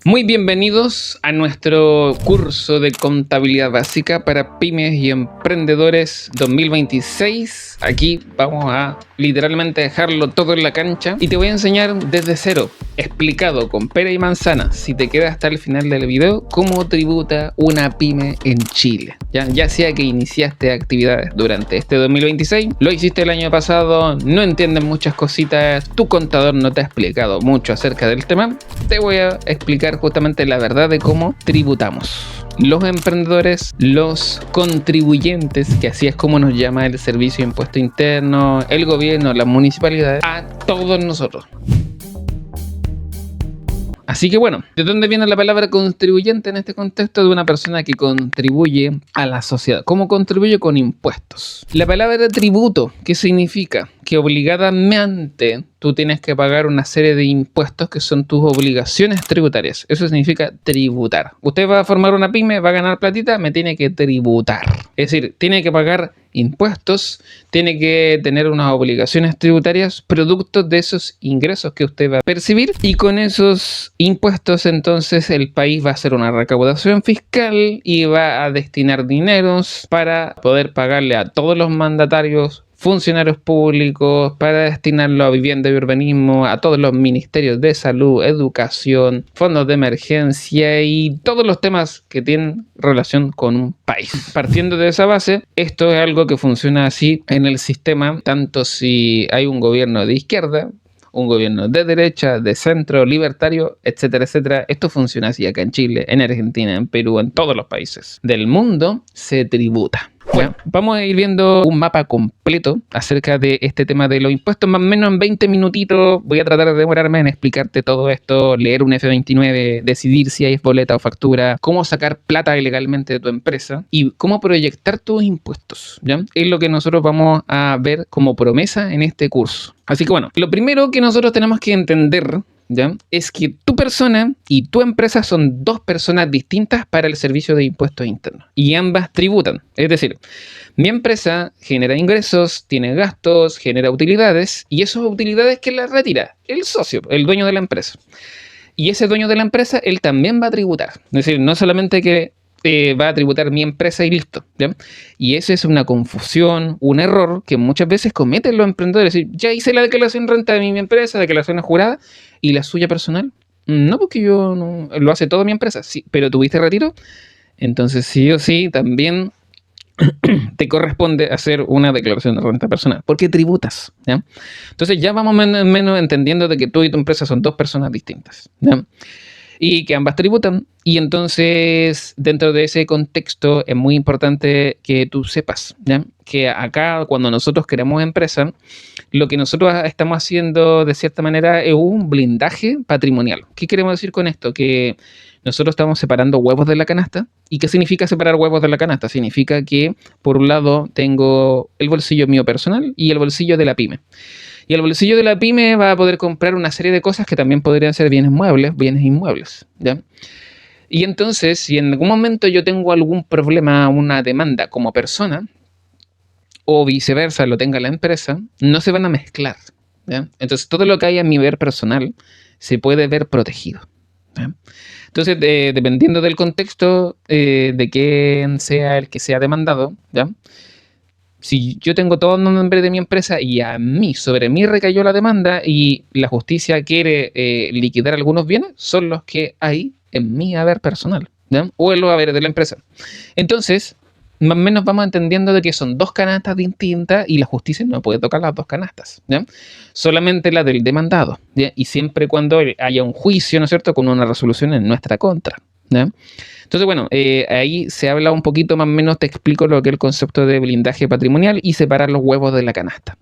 Muy bienvenidos a nuestro curso de contabilidad básica para pymes y emprendedores 2026. Aquí vamos a literalmente dejarlo todo en la cancha y te voy a enseñar desde cero, explicado con pera y manzana, si te quedas hasta el final del video, cómo tributa una pyme en Chile. Ya sea que iniciaste actividades durante este 2026, lo hiciste el año pasado, no entiendes muchas cositas, tu contador no te ha explicado mucho acerca del tema, te voy a explicar justamente la verdad de cómo tributamos. Los emprendedores, los contribuyentes, que así es como nos llama el Servicio de Impuesto Interno, el gobierno, las municipalidades, a todos nosotros. Así que bueno, ¿de dónde viene la palabra contribuyente en este contexto? De una persona que contribuye a la sociedad. ¿Cómo contribuye? Con impuestos. La palabra tributo, ¿qué significa? Que obligadamente tú tienes que pagar una serie de impuestos que son tus obligaciones tributarias. Eso significa tributar. Usted va a formar una pyme, va a ganar platita, me tiene que tributar. Es decir, tiene que pagar impuestos, tiene que tener unas obligaciones tributarias producto de esos ingresos que usted va a percibir, y con esos impuestos entonces el país va a hacer una recaudación fiscal y va a destinar dineros para poder pagarle a todos los mandatarios, funcionarios públicos, para destinarlo a vivienda y urbanismo, a todos los ministerios de salud, educación, fondos de emergencia y todos los temas que tienen relación con un país. Partiendo de esa base, esto es algo que funciona así en el sistema, tanto si hay un gobierno de izquierda, un gobierno de derecha, de centro, libertario, etcétera, etcétera. Esto funciona así acá en Chile, en Argentina, en Perú, en todos los países del mundo se tributa. Bueno, vamos a ir viendo un mapa completo acerca de este tema de los impuestos, más o menos en 20 minutitos. Voy a tratar de demorarme en explicarte todo esto, leer un F29, decidir si hay boleta o factura, cómo sacar plata ilegalmente de tu empresa y cómo proyectar tus impuestos, ¿ya? Es lo que nosotros vamos a ver como promesa en este curso. Así que bueno, lo primero que nosotros tenemos que entender, ¿ya?, es que tu persona y tu empresa son dos personas distintas para el servicio de impuestos internos y ambas tributan. Es decir, mi empresa genera ingresos, tiene gastos, genera utilidades, y esas utilidades, ¿quién las retira? El socio, el dueño de la empresa. Y ese dueño de la empresa, él también va a tributar. Es decir, no solamente que va a tributar mi empresa y listo, ¿ya? Y eso es una confusión, un error que muchas veces cometen los emprendedores. Es decir, ya hice la declaración de renta de mi empresa, declaración jurada, ¿y la suya personal? No, porque yo no, lo hace toda mi empresa. Sí, pero ¿tuviste retiro? Entonces sí o sí también te corresponde hacer una declaración de renta personal, porque tributas, ¿ya? Entonces ya vamos menos entendiendo de que tú y tu empresa son dos personas distintas, ¿ya? Y que ambas tributan. Y entonces, dentro de ese contexto, es muy importante que tú sepas, ¿ya?, que acá, cuando nosotros creamos empresa, lo que nosotros estamos haciendo, de cierta manera, es un blindaje patrimonial. ¿Qué queremos decir con esto? Que nosotros estamos separando huevos de la canasta. ¿Y qué significa separar huevos de la canasta? Significa que, por un lado, tengo el bolsillo mío personal y el bolsillo de la pyme. Y el bolsillo de la pyme va a poder comprar una serie de cosas que también podrían ser bienes muebles, bienes inmuebles, ¿ya? Y entonces, si en algún momento yo tengo algún problema, una demanda como persona, o viceversa lo tenga la empresa, no se van a mezclar, ¿ya? Entonces, todo lo que hay a mi ver personal se puede ver protegido, ¿ya? Entonces, dependiendo del contexto de quién sea el que sea demandado, ¿ya?, si yo tengo todo el nombre de mi empresa y sobre mí recayó la demanda y la justicia quiere liquidar algunos bienes, son los que hay en mi haber personal, ¿ya?, o en los haberes de la empresa. Entonces, más o menos vamos entendiendo de que son dos canastas distintas y la justicia no puede tocar las dos canastas, ¿ya?, solamente la del demandado, ¿ya?, y siempre cuando haya un juicio, ¿no es cierto?, con una resolución en nuestra contra, ¿ya? Entonces, bueno, ahí se habla un poquito, más o menos te explico lo que es el concepto de blindaje patrimonial y separar los huevos de la canasta.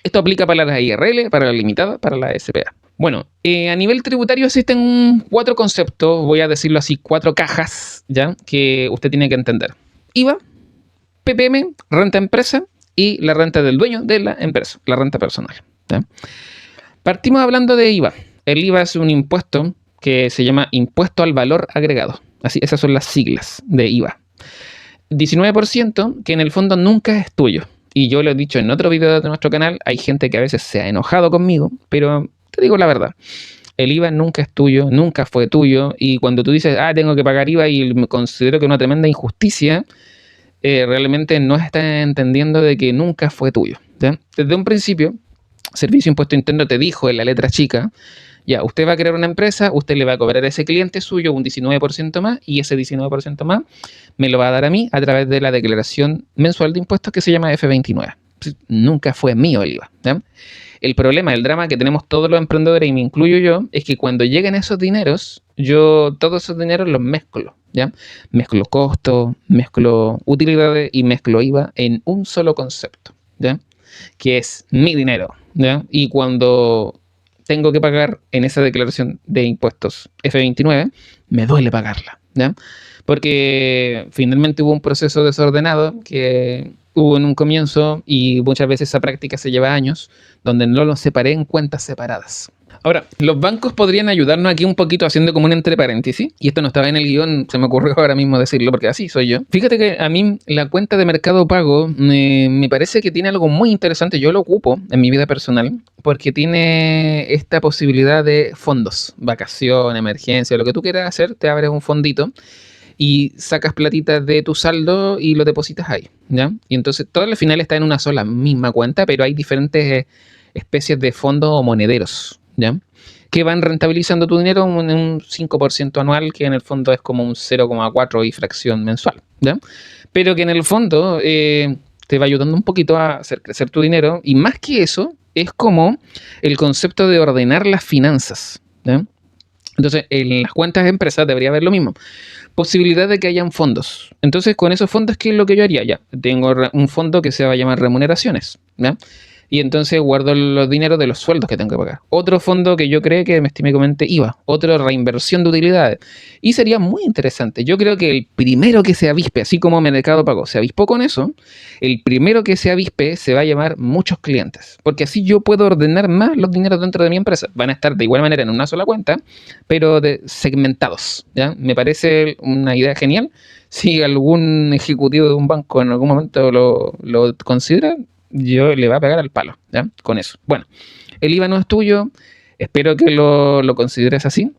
Esto aplica para la IRL, para la limitada, para la SPA. Bueno, a nivel tributario existen 4 conceptos, voy a decirlo así, 4 cajas, ¿ya?, que usted tiene que entender. IVA, PPM, renta empresa y la renta del dueño de la empresa, la renta personal, ¿ya? Partimos hablando de IVA. El IVA es un impuesto que se llama impuesto al valor agregado. Así, esas son las siglas de IVA. 19% que en el fondo nunca es tuyo. Y yo lo he dicho en otro video de nuestro canal, hay gente que a veces se ha enojado conmigo, pero te digo la verdad. El IVA nunca es tuyo, nunca fue tuyo, y cuando tú dices, tengo que pagar IVA y me considero que es una tremenda injusticia, realmente no estás entendiendo de que nunca fue tuyo, ¿ya? Desde un principio, Servicio de Impuesto Interno te dijo en la letra chica, ya, usted va a crear una empresa, usted le va a cobrar a ese cliente suyo un 19% más, y ese 19% más me lo va a dar a mí a través de la declaración mensual de impuestos que se llama F29. Nunca fue mío el IVA, ¿ya? El problema, el drama que tenemos todos los emprendedores, y me incluyo yo, es que cuando lleguen esos dineros, yo todos esos dineros los mezclo, ¿ya? Mezclo costos, mezclo utilidades y mezclo IVA en un solo concepto, ¿ya? Que es mi dinero, ¿ya? Y cuando tengo que pagar en esa declaración de impuestos F29, me duele pagarla, ¿ya? Porque finalmente hubo un proceso desordenado que hubo en un comienzo, y muchas veces esa práctica se lleva años, donde no los separé en cuentas separadas. Ahora, los bancos podrían ayudarnos aquí un poquito haciendo como un entre paréntesis, y esto no estaba en el guión, se me ocurrió ahora mismo decirlo porque así soy yo. Fíjate que a mí la cuenta de Mercado Pago me parece que tiene algo muy interesante, yo lo ocupo en mi vida personal, porque tiene esta posibilidad de fondos, vacación, emergencia, lo que tú quieras hacer, te abres un fondito y sacas platitas de tu saldo y lo depositas ahí, ¿ya? Y entonces todo al final está en una sola misma cuenta, pero hay diferentes especies de fondos o monederos, ¿ya? Que van rentabilizando tu dinero en un 5% anual, que en el fondo es como un 0,4 y fracción mensual, ¿ya? Pero que en el fondo te va ayudando un poquito a hacer crecer tu dinero, y más que eso, es como el concepto de ordenar las finanzas, ¿ya? Entonces, en las cuentas de empresas debería haber lo mismo. Posibilidad de que hayan fondos. Entonces, con esos fondos, ¿qué es lo que yo haría? Ya, tengo un fondo que se va a llamar remuneraciones, ¿ya? Y entonces guardo los dineros de los sueldos que tengo que pagar. Otro fondo que yo creo que me estimé comente IVA. Otro, reinversión de utilidades. Y sería muy interesante. Yo creo que el primero que se avispe, así como Mercado Pago se avispó con eso, el primero que se avispe se va a llamar muchos clientes. Porque así yo puedo ordenar más los dineros dentro de mi empresa. Van a estar de igual manera en una sola cuenta, pero segmentados, ¿ya? Me parece una idea genial. Si algún ejecutivo de un banco en algún momento lo considera, yo le va a pegar al palo, ¿ya? Con eso. Bueno, el IVA no es tuyo, espero que lo consideres así.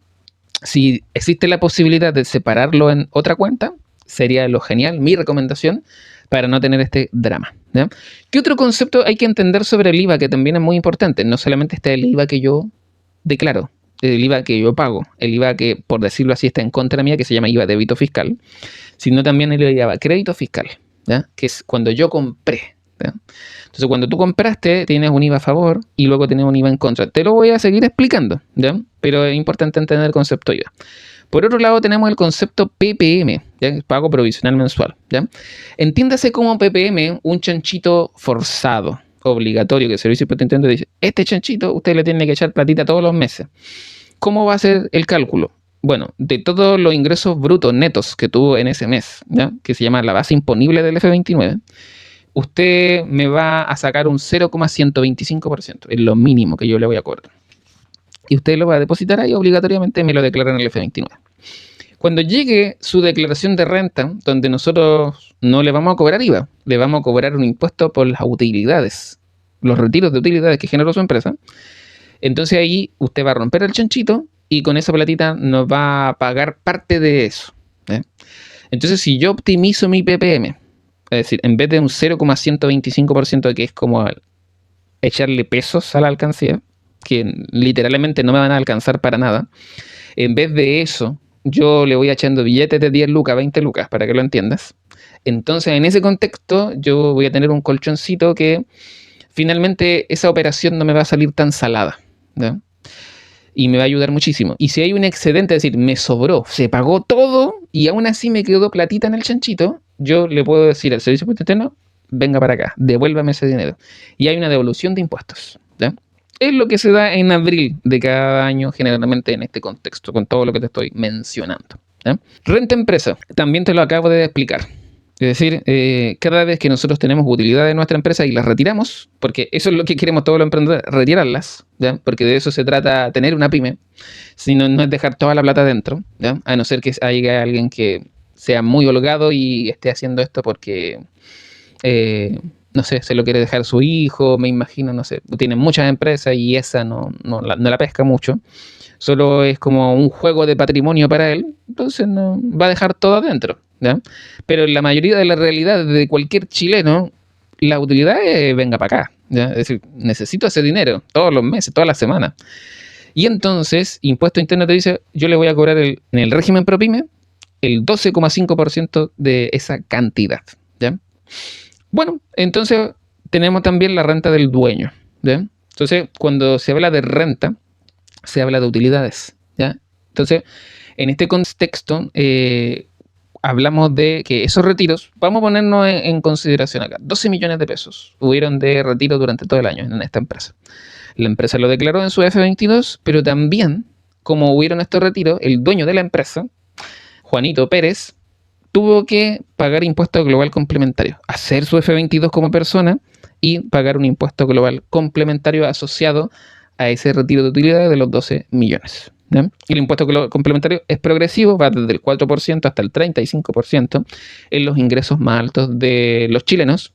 Si existe la posibilidad de separarlo en otra cuenta, sería lo genial, mi recomendación, para no tener este drama, ¿ya? ¿Qué otro concepto hay que entender sobre el IVA que también es muy importante? No solamente está el IVA que yo declaro, el IVA que yo pago, el IVA que, por decirlo así, está en contra mía, que se llama IVA débito fiscal, sino también el IVA crédito fiscal, ¿ya? Que es cuando yo compré, ¿ya? Entonces, cuando tú compraste, tienes un IVA a favor y luego tienes un IVA en contra. Te lo voy a seguir explicando, ¿ya? Pero es importante entender el concepto IVA. Por otro lado, tenemos el concepto PPM, ¿ya? Pago provisional mensual, ¿ya? Entiéndase como PPM un chanchito forzado, obligatorio, que el Servicio de Impuesto Interno dice, este chanchito usted le tiene que echar platita todos los meses. ¿Cómo va a ser el cálculo? Bueno, de todos los ingresos brutos netos que tuvo en ese mes, ¿ya? Que se llama la base imponible del F29, usted me va a sacar un 0,125%, es lo mínimo que yo le voy a cobrar. Y usted lo va a depositar ahí, obligatoriamente me lo declaran en el F29. Cuando llegue su declaración de renta, donde nosotros no le vamos a cobrar IVA, le vamos a cobrar un impuesto por las utilidades, los retiros de utilidades que generó su empresa, entonces ahí usted va a romper el chanchito y con esa platita nos va a pagar parte de eso, ¿eh? Entonces, si yo optimizo mi PPM, es decir, en vez de un 0,125%, que es como echarle pesos a la alcancía, que literalmente no me van a alcanzar para nada, en vez de eso, yo le voy echando billetes de 10 lucas, 20 lucas, para que lo entiendas. Entonces, en ese contexto, yo voy a tener un colchoncito que finalmente esa operación no me va a salir tan salada, ¿no? Y me va a ayudar muchísimo. Y si hay un excedente, es decir, me sobró, se pagó todo y aún así me quedó platita en el chanchito, yo le puedo decir al Servicio de Impuesto Interno, venga para acá, devuélvame ese dinero. Y hay una devolución de impuestos, ¿ya? Es lo que se da en abril de cada año, generalmente en este contexto, con todo lo que te estoy mencionando, ¿ya? Renta empresa, también te lo acabo de explicar. Es decir, cada vez que nosotros tenemos utilidad de nuestra empresa y las retiramos, porque eso es lo que queremos todos los emprendedores, retirarlas, ¿ya? Porque de eso se trata tener una pyme, sino no es dejar toda la plata dentro, ¿ya? A no ser que haya alguien que sea muy holgado y esté haciendo esto porque, no sé, se lo quiere dejar a su hijo, me imagino, no sé, tiene muchas empresas y esa no la pesca mucho. solo es como un juego de patrimonio para él, entonces no va a dejar todo adentro, ¿ya? Pero en la mayoría de la realidad de cualquier chileno, la utilidad es venga para acá, ¿ya? Es decir, necesito ese dinero todos los meses, todas las semanas. Y entonces, Impuesto Interno te dice, yo le voy a cobrar en el régimen ProPyme el 12,5% de esa cantidad, ¿ya? Bueno, entonces tenemos también la renta del dueño, ¿ya? Entonces, cuando se habla de renta, se habla de utilidades, ¿ya? Entonces, en este contexto, hablamos de que esos retiros, vamos a ponernos en consideración acá, 12 millones de pesos hubieron de retiro durante todo el año en esta empresa. La empresa lo declaró en su F22, pero también, como hubieron estos retiros, el dueño de la empresa, Juanito Pérez, tuvo que pagar impuesto global complementario, hacer su F22 como persona y pagar un impuesto global complementario asociado a ese retiro de utilidades de los 12 millones. ¿Ya? Y el impuesto complementario es progresivo, va desde el 4% hasta el 35% en los ingresos más altos de los chilenos.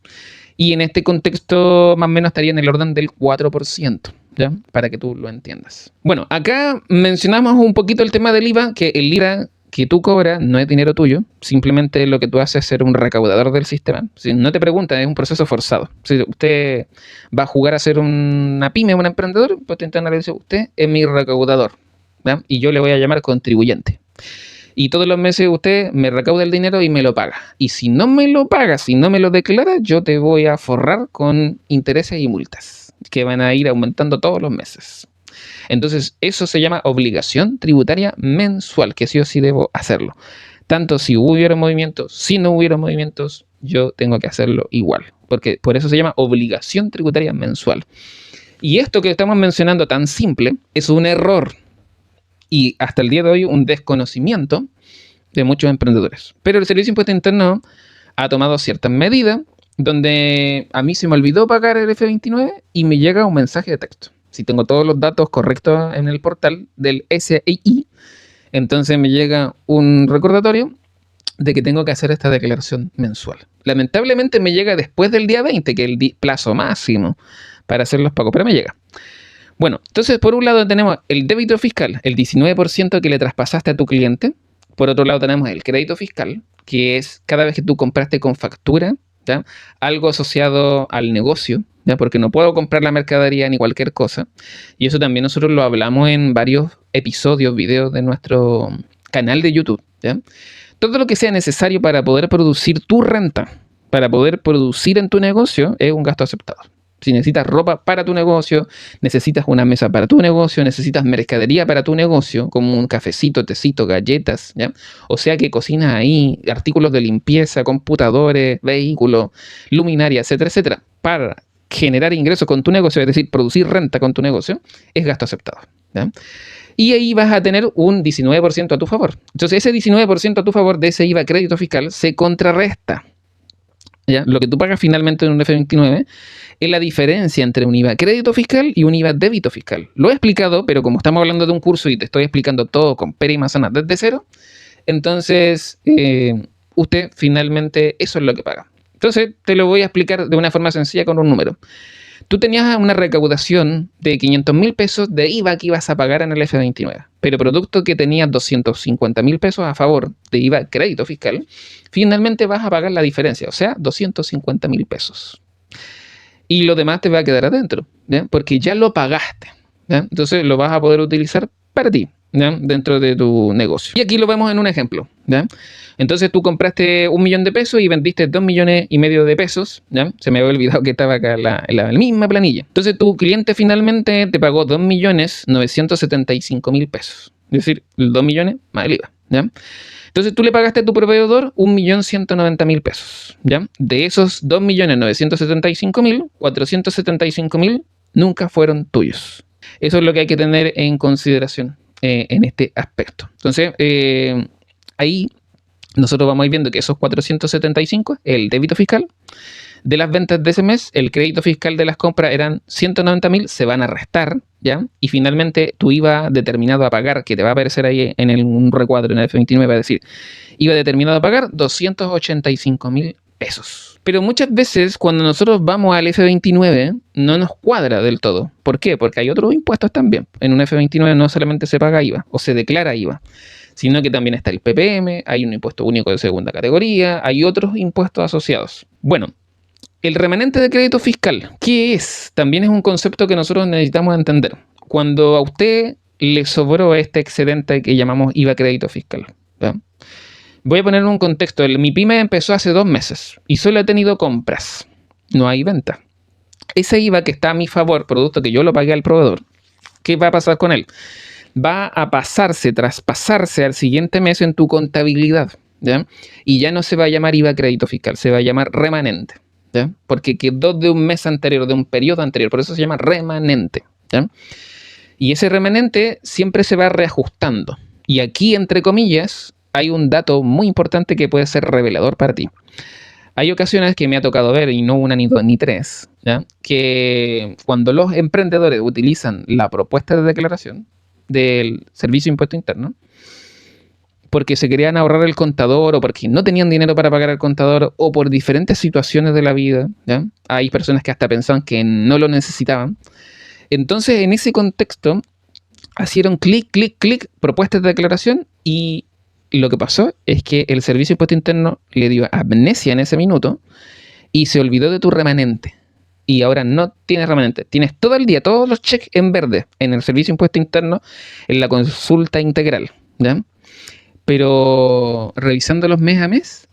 Y en este contexto más o menos estaría en el orden del 4%, ¿ya? Para que tú lo entiendas. Bueno, acá mencionamos un poquito el tema del IVA, que el IVA que tú cobras no es dinero tuyo, simplemente lo que tú haces es ser un recaudador del sistema. Si no te preguntan, es un proceso forzado. Si usted va a jugar a ser una pyme, un emprendedor, pues te intentan decir, usted es mi recaudador, ¿ya? Y yo le voy a llamar contribuyente. Y todos los meses usted me recauda el dinero y me lo paga. Y si no me lo paga, si no me lo declara, yo te voy a forrar con intereses y multas que van a ir aumentando todos los meses. Entonces, eso se llama obligación tributaria mensual, que sí o sí debo hacerlo. Tanto si hubiera movimientos, si no hubiera movimientos, yo tengo que hacerlo igual. Porque por eso se llama obligación tributaria mensual. Y esto que estamos mencionando tan simple es un error. Y hasta el día de hoy un desconocimiento de muchos emprendedores. Pero el Servicio de Impuesto Interno ha tomado ciertas medidas donde a mí se me olvidó pagar el F29 y me llega un mensaje de texto. Si tengo todos los datos correctos en el portal del SII, entonces me llega un recordatorio de que tengo que hacer esta declaración mensual. Lamentablemente me llega después del día 20, que es el plazo máximo para hacer los pagos, pero me llega. Bueno, entonces por un lado tenemos el débito fiscal, el 19% que le traspasaste a tu cliente. Por otro lado tenemos el crédito fiscal, que es cada vez que tú compraste con factura, ¿ya? Algo asociado al negocio, ¿ya? Porque no puedo comprar la mercadería ni cualquier cosa. Y eso también nosotros lo hablamos en varios episodios, videos de nuestro canal de YouTube, ¿ya? Todo lo que sea necesario para poder producir tu renta, para poder producir en tu negocio, es un gasto aceptado. Si necesitas ropa para tu negocio, necesitas una mesa para tu negocio, necesitas mercadería para tu negocio, como un cafecito, tecito, galletas, ¿ya? O sea que cocinas ahí, artículos de limpieza, computadores, vehículos, luminaria, etcétera, etcétera, para generar ingresos con tu negocio, es decir, producir renta con tu negocio, es gasto aceptado, ¿ya? Y ahí vas a tener un 19% a tu favor. Entonces ese 19% a tu favor de ese IVA crédito fiscal se contrarresta, ¿ya? Lo que tú pagas finalmente en un F29 es la diferencia entre un IVA crédito fiscal y un IVA débito fiscal. Lo he explicado, pero como estamos hablando de un curso y te estoy explicando todo con pera y manzana desde cero, entonces usted finalmente eso es lo que paga. Entonces te lo voy a explicar de una forma sencilla con un número. Tú tenías una recaudación de 500.000 pesos de IVA que ibas a pagar en el F29, pero producto que tenías 250.000 pesos a favor de IVA crédito fiscal, finalmente vas a pagar la diferencia, o sea, 250.000 pesos. Y lo demás te va a quedar adentro, ¿ya? Porque ya lo pagaste, ¿ya? Entonces lo vas a poder utilizar para ti, ¿ya? Dentro de tu negocio. Y aquí lo vemos en un ejemplo, ¿ya? Entonces tú compraste 1 millón de pesos y vendiste 2,5 millones de pesos, ¿ya? Se me había olvidado que estaba acá en la misma planilla. Entonces tu cliente finalmente te pagó 2,975,000 pesos. Es decir, 2 millones más el IVA, ¿ya? Entonces tú le pagaste a tu proveedor 1,190,000 pesos, ¿ya? De esos 2,975,000, 475,000 nunca fueron tuyos. Eso es lo que hay que tener en consideración en este aspecto. Entonces, ahí nosotros vamos a ir viendo que esos 475, el débito fiscal de las ventas de ese mes, el crédito fiscal de las compras eran 190,000, se van a restar, ¿ya? Y finalmente tu IVA determinado a pagar, que te va a aparecer ahí en un recuadro en el F29, va a decir, IVA determinado a pagar 285,000 pesos. Pero muchas veces cuando nosotros vamos al F29 no nos cuadra del todo. ¿Por qué? Porque hay otros impuestos también. En un F29 no solamente se paga IVA o se declara IVA, sino que también está el PPM, hay un impuesto único de segunda categoría, hay otros impuestos asociados. Bueno, el remanente de crédito fiscal, ¿qué es? También es un concepto que nosotros necesitamos entender. Cuando a usted le sobró este excedente que llamamos IVA crédito fiscal, ¿verdad? Voy a poner un contexto. Mi pyme empezó hace 2 meses y solo he tenido compras. No hay venta. Ese IVA que está a mi favor, producto que yo lo pagué al proveedor, ¿qué va a pasar con él? Va a traspasarse al siguiente mes en tu contabilidad, ¿ya? Y ya no se va a llamar IVA crédito fiscal, se va a llamar remanente, ¿ya? Porque quedó de un mes anterior, de un periodo anterior, por eso se llama remanente, ¿ya? Y ese remanente siempre se va reajustando. Y aquí, entre comillas, hay un dato muy importante que puede ser revelador para ti. Hay ocasiones que me ha tocado ver, y no una ni dos ni tres, ¿ya? Que cuando los emprendedores utilizan la propuesta de declaración del Servicio de Impuesto Interno, porque se querían ahorrar el contador o porque no tenían dinero para pagar al contador o por diferentes situaciones de la vida, ¿ya? Hay personas que hasta pensaban que no lo necesitaban. Entonces, en ese contexto, hicieron clic, propuestas de declaración y lo que pasó es que el Servicio de Impuesto Interno le dio amnesia en ese minuto y se olvidó de tu remanente. Y ahora no tienes remanente. Tienes todo el día, todos los cheques en verde en el Servicio de Impuesto Interno en la consulta integral, ¿ya? Pero revisándolos mes a mes,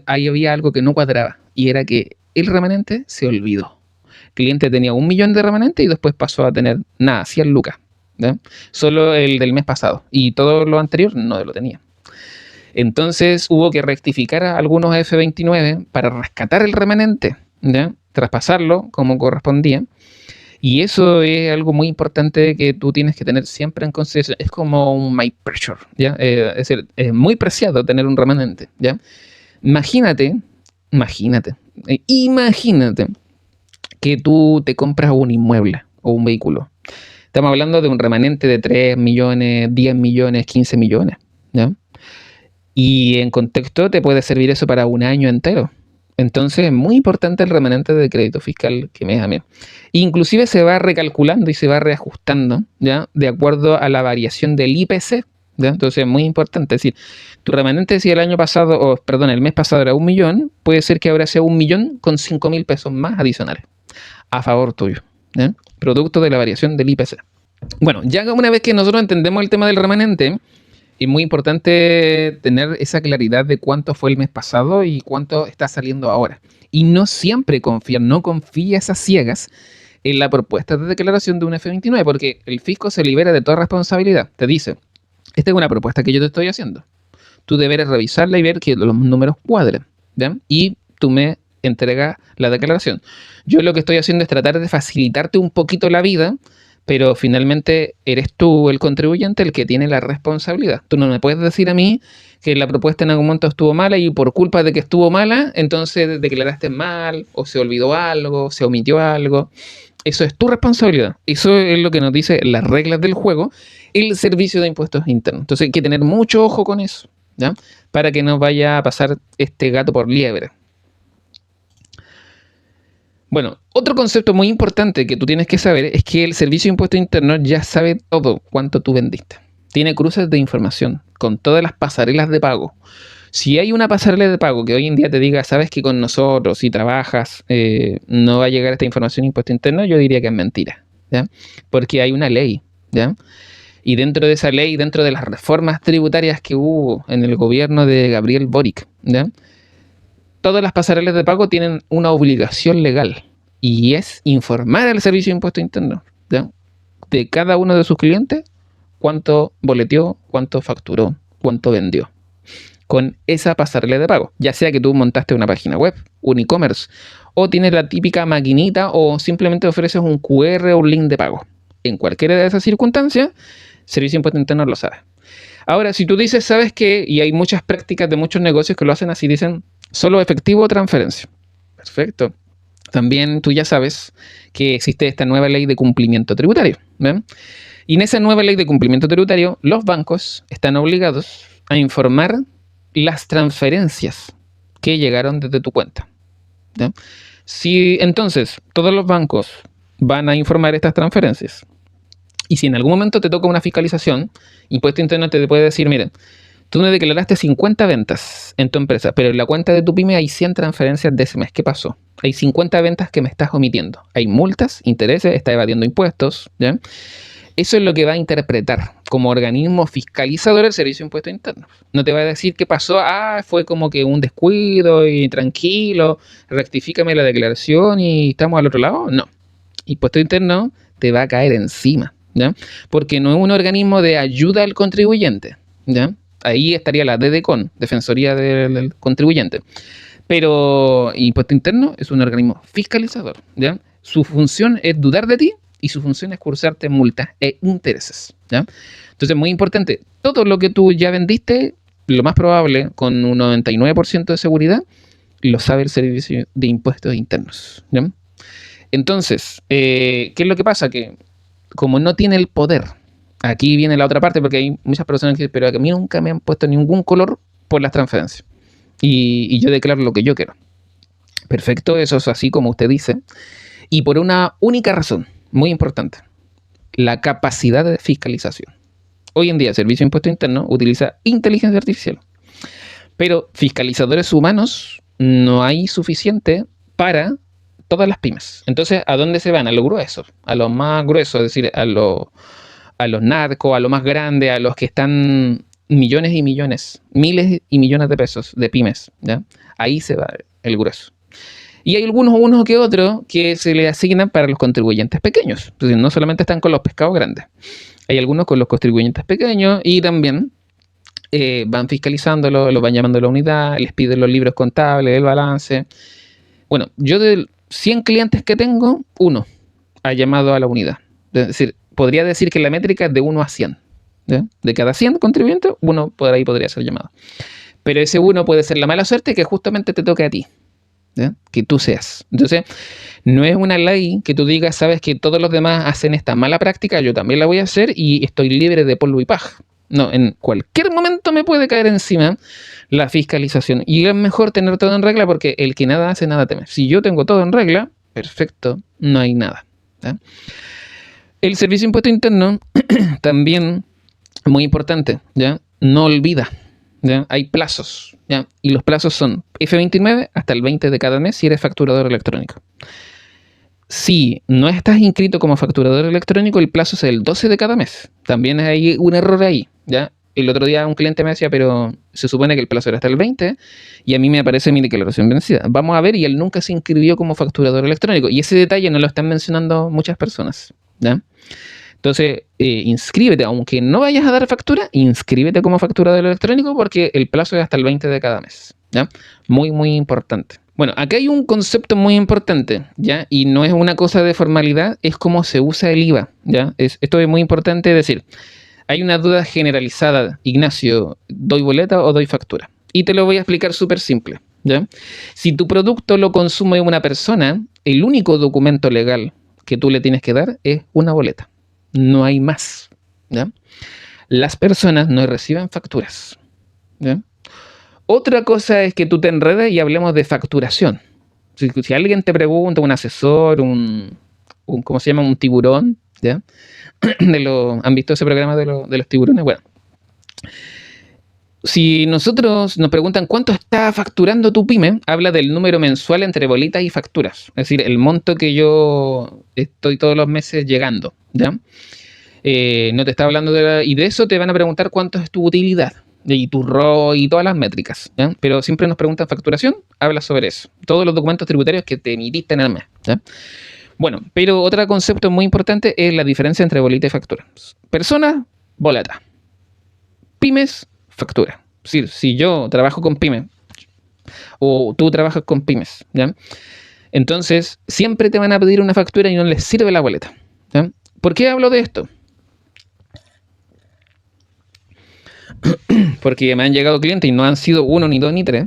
ahí había algo que no cuadraba y era que el remanente se olvidó. El cliente tenía 1 millón de remanente y después pasó a tener nada, 100 lucas, ¿ya? Solo el del mes pasado y todo lo anterior no lo tenía. Entonces hubo que rectificar a algunos F29 para rescatar el remanente, ¿ya? Traspasarlo como correspondía. Y eso es algo muy importante que tú tienes que tener siempre en consideración. Es como un my pressure, ¿ya? Es decir, es muy preciado tener un remanente, ¿ya? Imagínate que tú te compras un inmueble o un vehículo. Estamos hablando de un remanente de 3 millones, 10 millones, 15 millones, ¿ya? Y en contexto te puede servir eso para un año entero. Entonces es muy importante el remanente de crédito fiscal que mes a mes. Inclusive se va recalculando y se va reajustando, ¿ya? De acuerdo a la variación del IPC, ¿ya? Entonces es muy importante. Es decir, tu remanente si el año pasado, el mes pasado era 1 millón, puede ser que ahora sea 1 millón con 5.000 pesos más adicionales a favor tuyo, ¿ya? Producto de la variación del IPC. Bueno, ya una vez que nosotros entendemos el tema del remanente, es muy importante tener esa claridad de cuánto fue el mes pasado y cuánto está saliendo ahora. Y no siempre no confíes a ciegas en la propuesta de declaración de un F29, porque el fisco se libera de toda responsabilidad. Te dice, esta es una propuesta que yo te estoy haciendo. Tú deberes revisarla y ver que los números cuadren, ¿ya? Y tú me entregas la declaración. Yo lo que estoy haciendo es tratar de facilitarte un poquito la vida, pero finalmente eres tú el contribuyente el que tiene la responsabilidad. Tú no me puedes decir a mí que la propuesta en algún momento estuvo mala y por culpa de que estuvo mala, entonces declaraste mal, o se olvidó algo, se omitió algo. Eso es tu responsabilidad. Eso es lo que nos dice las reglas del juego, el Servicio de Impuestos Internos. Entonces hay que tener mucho ojo con eso, ¿ya? Para que no vaya a pasar este gato por liebre. Bueno, otro concepto muy importante que tú tienes que saber es que el Servicio de Impuestos Internos ya sabe todo cuánto tú vendiste. Tiene cruces de información con todas las pasarelas de pago. Si hay una pasarela de pago que hoy en día te diga, sabes que con nosotros, si trabajas, no va a llegar esta información de impuesto interno, yo diría que es mentira, ¿ya? Porque hay una ley, ¿ya? Y dentro de esa ley, dentro de las reformas tributarias que hubo en el gobierno de Gabriel Boric, ¿ya? Todas las pasarelas de pago tienen una obligación legal y es informar al Servicio de Impuesto Interno, ¿ya? De cada uno de sus clientes cuánto boleteó, cuánto facturó, cuánto vendió con esa pasarela de pago. Ya sea que tú montaste una página web, un e-commerce, o tienes la típica maquinita o simplemente ofreces un QR o un link de pago. En cualquiera de esas circunstancias, Servicio de Impuesto Interno lo sabe. Ahora, si tú dices, ¿sabes qué? Y hay muchas prácticas de muchos negocios que lo hacen así, dicen, solo efectivo o transferencia. Perfecto. También tú ya sabes que existe esta nueva ley de cumplimiento tributario, ¿ven? Y en esa nueva ley de cumplimiento tributario, los bancos están obligados a informar las transferencias que llegaron desde tu cuenta, ¿ya? Si entonces todos los bancos van a informar estas transferencias, y si en algún momento te toca una fiscalización, Impuesto Interno te puede decir, miren, tú me declaraste 50 ventas en tu empresa, pero en la cuenta de tu pyme hay 100 transferencias de ese mes. ¿Qué pasó? Hay 50 ventas que me estás omitiendo. Hay multas, intereses, está evadiendo impuestos, ¿ya? Eso es lo que va a interpretar como organismo fiscalizador el Servicio de Impuestos Internos. No te va a decir qué pasó, fue como que un descuido y tranquilo, rectifícame la declaración y estamos al otro lado. No. Impuesto Interno te va a caer encima, ¿ya? Porque no es un organismo de ayuda al contribuyente, ¿ya? Ahí estaría la DDCON, Defensoría del Contribuyente. Pero Impuesto Interno es un organismo fiscalizador, ¿ya? Su función es dudar de ti y su función es cursarte multas e intereses, ¿ya? Entonces, muy importante, todo lo que tú ya vendiste, lo más probable, con un 99% de seguridad, lo sabe el Servicio de Impuestos Internos, ¿ya? Entonces, ¿qué es lo que pasa? Que como no tiene el poder, aquí viene la otra parte, porque hay muchas personas que dicen, pero a mí nunca me han puesto ningún color por las transferencias. Y yo declaro lo que yo quiero. Perfecto, eso es así como usted dice. Y por una única razón, muy importante, la capacidad de fiscalización. Hoy en día el Servicio de Impuestos Internos utiliza inteligencia artificial, pero fiscalizadores humanos no hay suficiente para todas las pymes. Entonces, ¿a dónde se van? A los gruesos, a los más gruesos, es decir, a los narcos, a los más grandes, a los que están millones y millones, miles y millones de pesos de pymes, ¿ya? Ahí se va el grueso. Y hay algunos unos que otros que se le asignan para los contribuyentes pequeños. Entonces, no solamente están con los pescados grandes, hay algunos con los contribuyentes pequeños y también van fiscalizándolo, los van llamando a la unidad, les piden los libros contables, el balance. Bueno, yo de 100 clientes que tengo, uno ha llamado a la unidad. Es decir, podría decir que la métrica es de 1 a 100. ¿Ya? De cada 100 contribuyentes, uno por ahí podría ser llamado. Pero ese uno puede ser la mala suerte que justamente te toque a ti, ¿ya? Que tú seas. Entonces, no es una ley que tú digas, sabes que todos los demás hacen esta mala práctica, yo también la voy a hacer y estoy libre de polvo y paja. No, en cualquier momento me puede caer encima la fiscalización. Y es mejor tener todo en regla porque el que nada hace, nada teme. Si yo tengo todo en regla, perfecto, no hay nada, ¿ya? El Servicio de Impuesto Interno también, muy importante, ¿ya? No olvida, ¿ya? Hay plazos, ¿ya? Y los plazos son F29 hasta el 20 de cada mes si eres facturador electrónico. Si no estás inscrito como facturador electrónico, el plazo es el 12 de cada mes. También hay un error ahí, ¿ya? El otro día un cliente me decía, pero se supone que el plazo era hasta el 20 y a mí me aparece mi declaración vencida. Vamos a ver, y él nunca se inscribió como facturador electrónico. Y ese detalle no lo están mencionando muchas personas, ¿ya? Entonces, inscríbete, aunque no vayas a dar factura, inscríbete como facturador electrónico porque el plazo es hasta el 20 de cada mes, ¿ya? Muy, muy importante. Bueno, acá hay un concepto muy importante, ¿ya? Y no es una cosa de formalidad, es cómo se usa el IVA, ¿ya? Esto es muy importante decir. Hay una duda generalizada, Ignacio, ¿doy boleta o doy factura? Y te lo voy a explicar súper simple, ¿ya? Si tu producto lo consume una persona, el único documento legal que tú le tienes que dar es una boleta. No hay más, ¿ya? Las personas no reciben facturas, ¿ya? Otra cosa es que tú te enredes y hablemos de facturación. Si alguien te pregunta, un asesor, ¿cómo se llama? Un tiburón, ¿ya? ¿Han visto ese programa de los tiburones? Bueno, si nosotros nos preguntan cuánto está facturando tu pyme, habla del número mensual entre bolitas y facturas. Es decir, el monto que yo estoy todos los meses llegando, ¿ya? No te está hablando y de eso te van a preguntar cuánto es tu utilidad y tu ROI y todas las métricas, ¿ya? Pero siempre nos preguntan facturación, habla sobre eso. Todos los documentos tributarios que te emitiste en el mes, ¿ya? Bueno, pero otro concepto muy importante es la diferencia entre boleta y factura. Personas, boleta. Pymes, factura. Es decir, si yo trabajo con pymes o tú trabajas con pymes, ¿ya? Entonces siempre te van a pedir una factura y no les sirve la boleta, ¿ya? ¿Por qué hablo de esto? Porque me han llegado clientes y no han sido 1, ni 2, ni 3.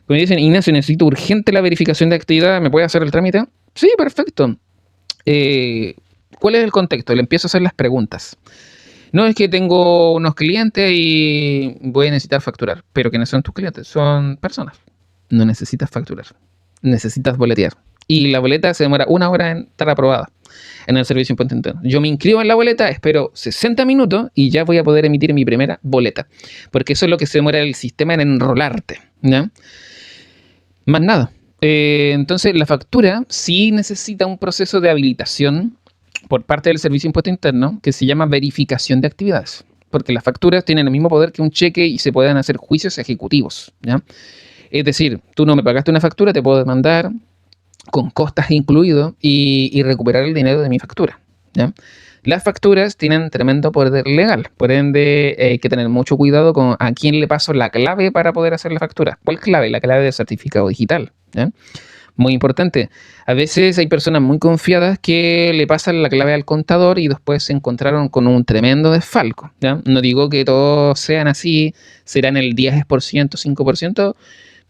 Me dicen, Ignacio, necesito urgente la verificación de actividad, ¿me puede hacer el trámite? Sí, perfecto. ¿Cuál es el contexto? Le empiezo a hacer las preguntas. No, es que tengo unos clientes y voy a necesitar facturar. Pero que no son tus clientes, son personas, no necesitas facturar, necesitas boletear. Y la boleta se demora 1 hora en estar aprobada en el servicio de impuesto interno. Yo me inscribo en la boleta, espero 60 minutos y ya voy a poder emitir mi primera boleta. Porque eso es lo que se demora el sistema en enrolarte, ¿ya? Más nada. Entonces, la factura sí necesita un proceso de habilitación por parte del Servicio de Impuesto Interno que se llama verificación de actividades. Porque las facturas tienen el mismo poder que un cheque y se pueden hacer juicios ejecutivos, ¿ya? Es decir, tú no me pagaste una factura, te puedo demandar con costas incluido y recuperar el dinero de mi factura, ¿ya? Las facturas tienen tremendo poder legal, por ende hay que tener mucho cuidado con a quién le paso la clave para poder hacer la factura. ¿Cuál clave? La clave del certificado digital, ¿ya? Muy importante. A veces hay personas muy confiadas que le pasan la clave al contador y después se encontraron con un tremendo desfalco, ¿ya? No digo que todos sean así, serán el 10%, 5%,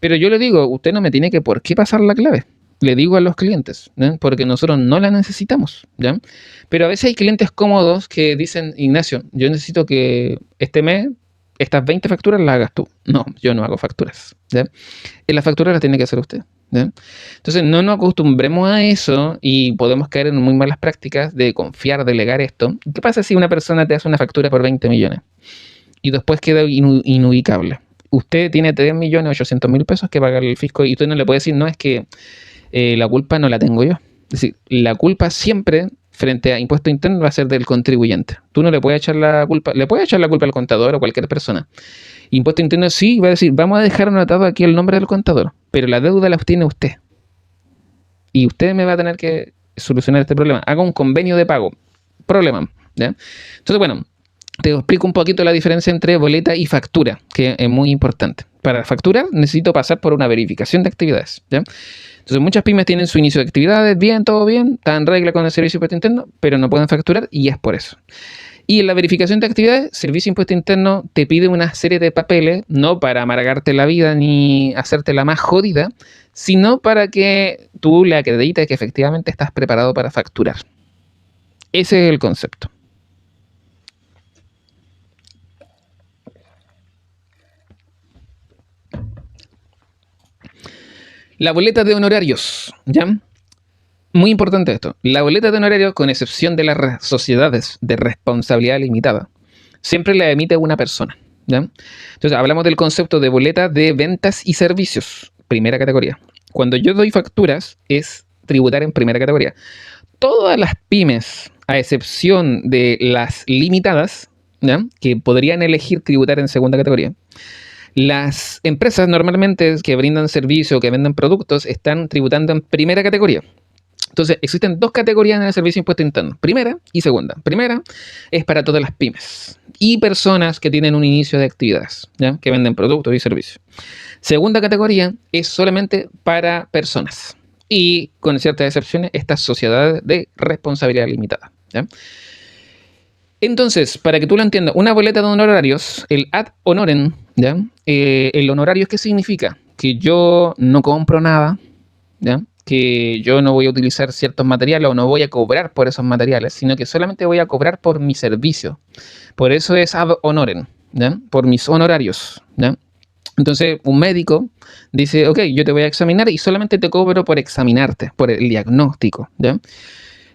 pero yo le digo, usted no me tiene que por qué pasar la clave. Le digo a los clientes, ¿ya? Porque nosotros no la necesitamos, ¿ya? Pero a veces hay clientes cómodos que dicen, Ignacio, yo necesito que este mes estas 20 facturas las hagas tú. No, yo no hago facturas, ¿ya? Y las facturas las tiene que hacer usted, ¿ya? Entonces no nos acostumbremos a eso y podemos caer en muy malas prácticas de confiar, delegar esto. ¿Qué pasa si una persona te hace una factura por 20 millones y después queda inubicable? Usted tiene 3.800.000 pesos que pagar el fisco y usted no le puede decir, no, es que la culpa no la tengo yo. Es decir, la culpa siempre frente a impuesto interno va a ser del contribuyente. Tú no le puedes echar la culpa, le puedes echar la culpa al contador o cualquier persona. Impuesto interno sí va a decir, vamos a dejar anotado aquí el nombre del contador, pero la deuda la obtiene usted. Y usted me va a tener que solucionar este problema. Haga un convenio de pago. Problema, ¿ya? Entonces, bueno, te explico un poquito la diferencia entre boleta y factura, que es muy importante. Para facturar necesito pasar por una verificación de actividades, ¿ya? Entonces muchas pymes tienen su inicio de actividades, bien, todo bien, está en regla con el Servicio de Impuesto Interno, pero no pueden facturar y es por eso. Y en la verificación de actividades, Servicio de Impuesto Interno te pide una serie de papeles, no para amargarte la vida ni hacerte la más jodida, sino para que tú le acredites que efectivamente estás preparado para facturar. Ese es el concepto. La boleta de honorarios, ¿ya? Muy importante esto. La boleta de honorarios, con excepción de las sociedades de responsabilidad limitada, siempre la emite una persona, ¿ya? Entonces, hablamos del concepto de boleta de ventas y servicios, primera categoría. Cuando yo doy facturas, es tributar en primera categoría. Todas las pymes, a excepción de las limitadas, ¿ya? Que podrían elegir tributar en segunda categoría. Las empresas normalmente que brindan servicio o que venden productos están tributando en primera categoría. Entonces, existen dos categorías en el Servicio de Impuesto Interno, primera y segunda. Primera es para todas las pymes y personas que tienen un inicio de actividades, ¿ya? Que venden productos y servicios. Segunda categoría es solamente para personas y, con ciertas excepciones, estas sociedades de responsabilidad limitada, ¿ya? Entonces, para que tú lo entiendas, una boleta de honorarios, el ad honorem, ¿ya? El honorario, ¿qué significa? Que yo no compro nada, ¿ya? Que yo no voy a utilizar ciertos materiales o no voy a cobrar por esos materiales, sino que solamente voy a cobrar por mi servicio. Por eso es ad honorem, ¿ya? Por mis honorarios, ¿ya? Entonces, un médico dice, ok, yo te voy a examinar y solamente te cobro por examinarte, por el diagnóstico, ¿ya?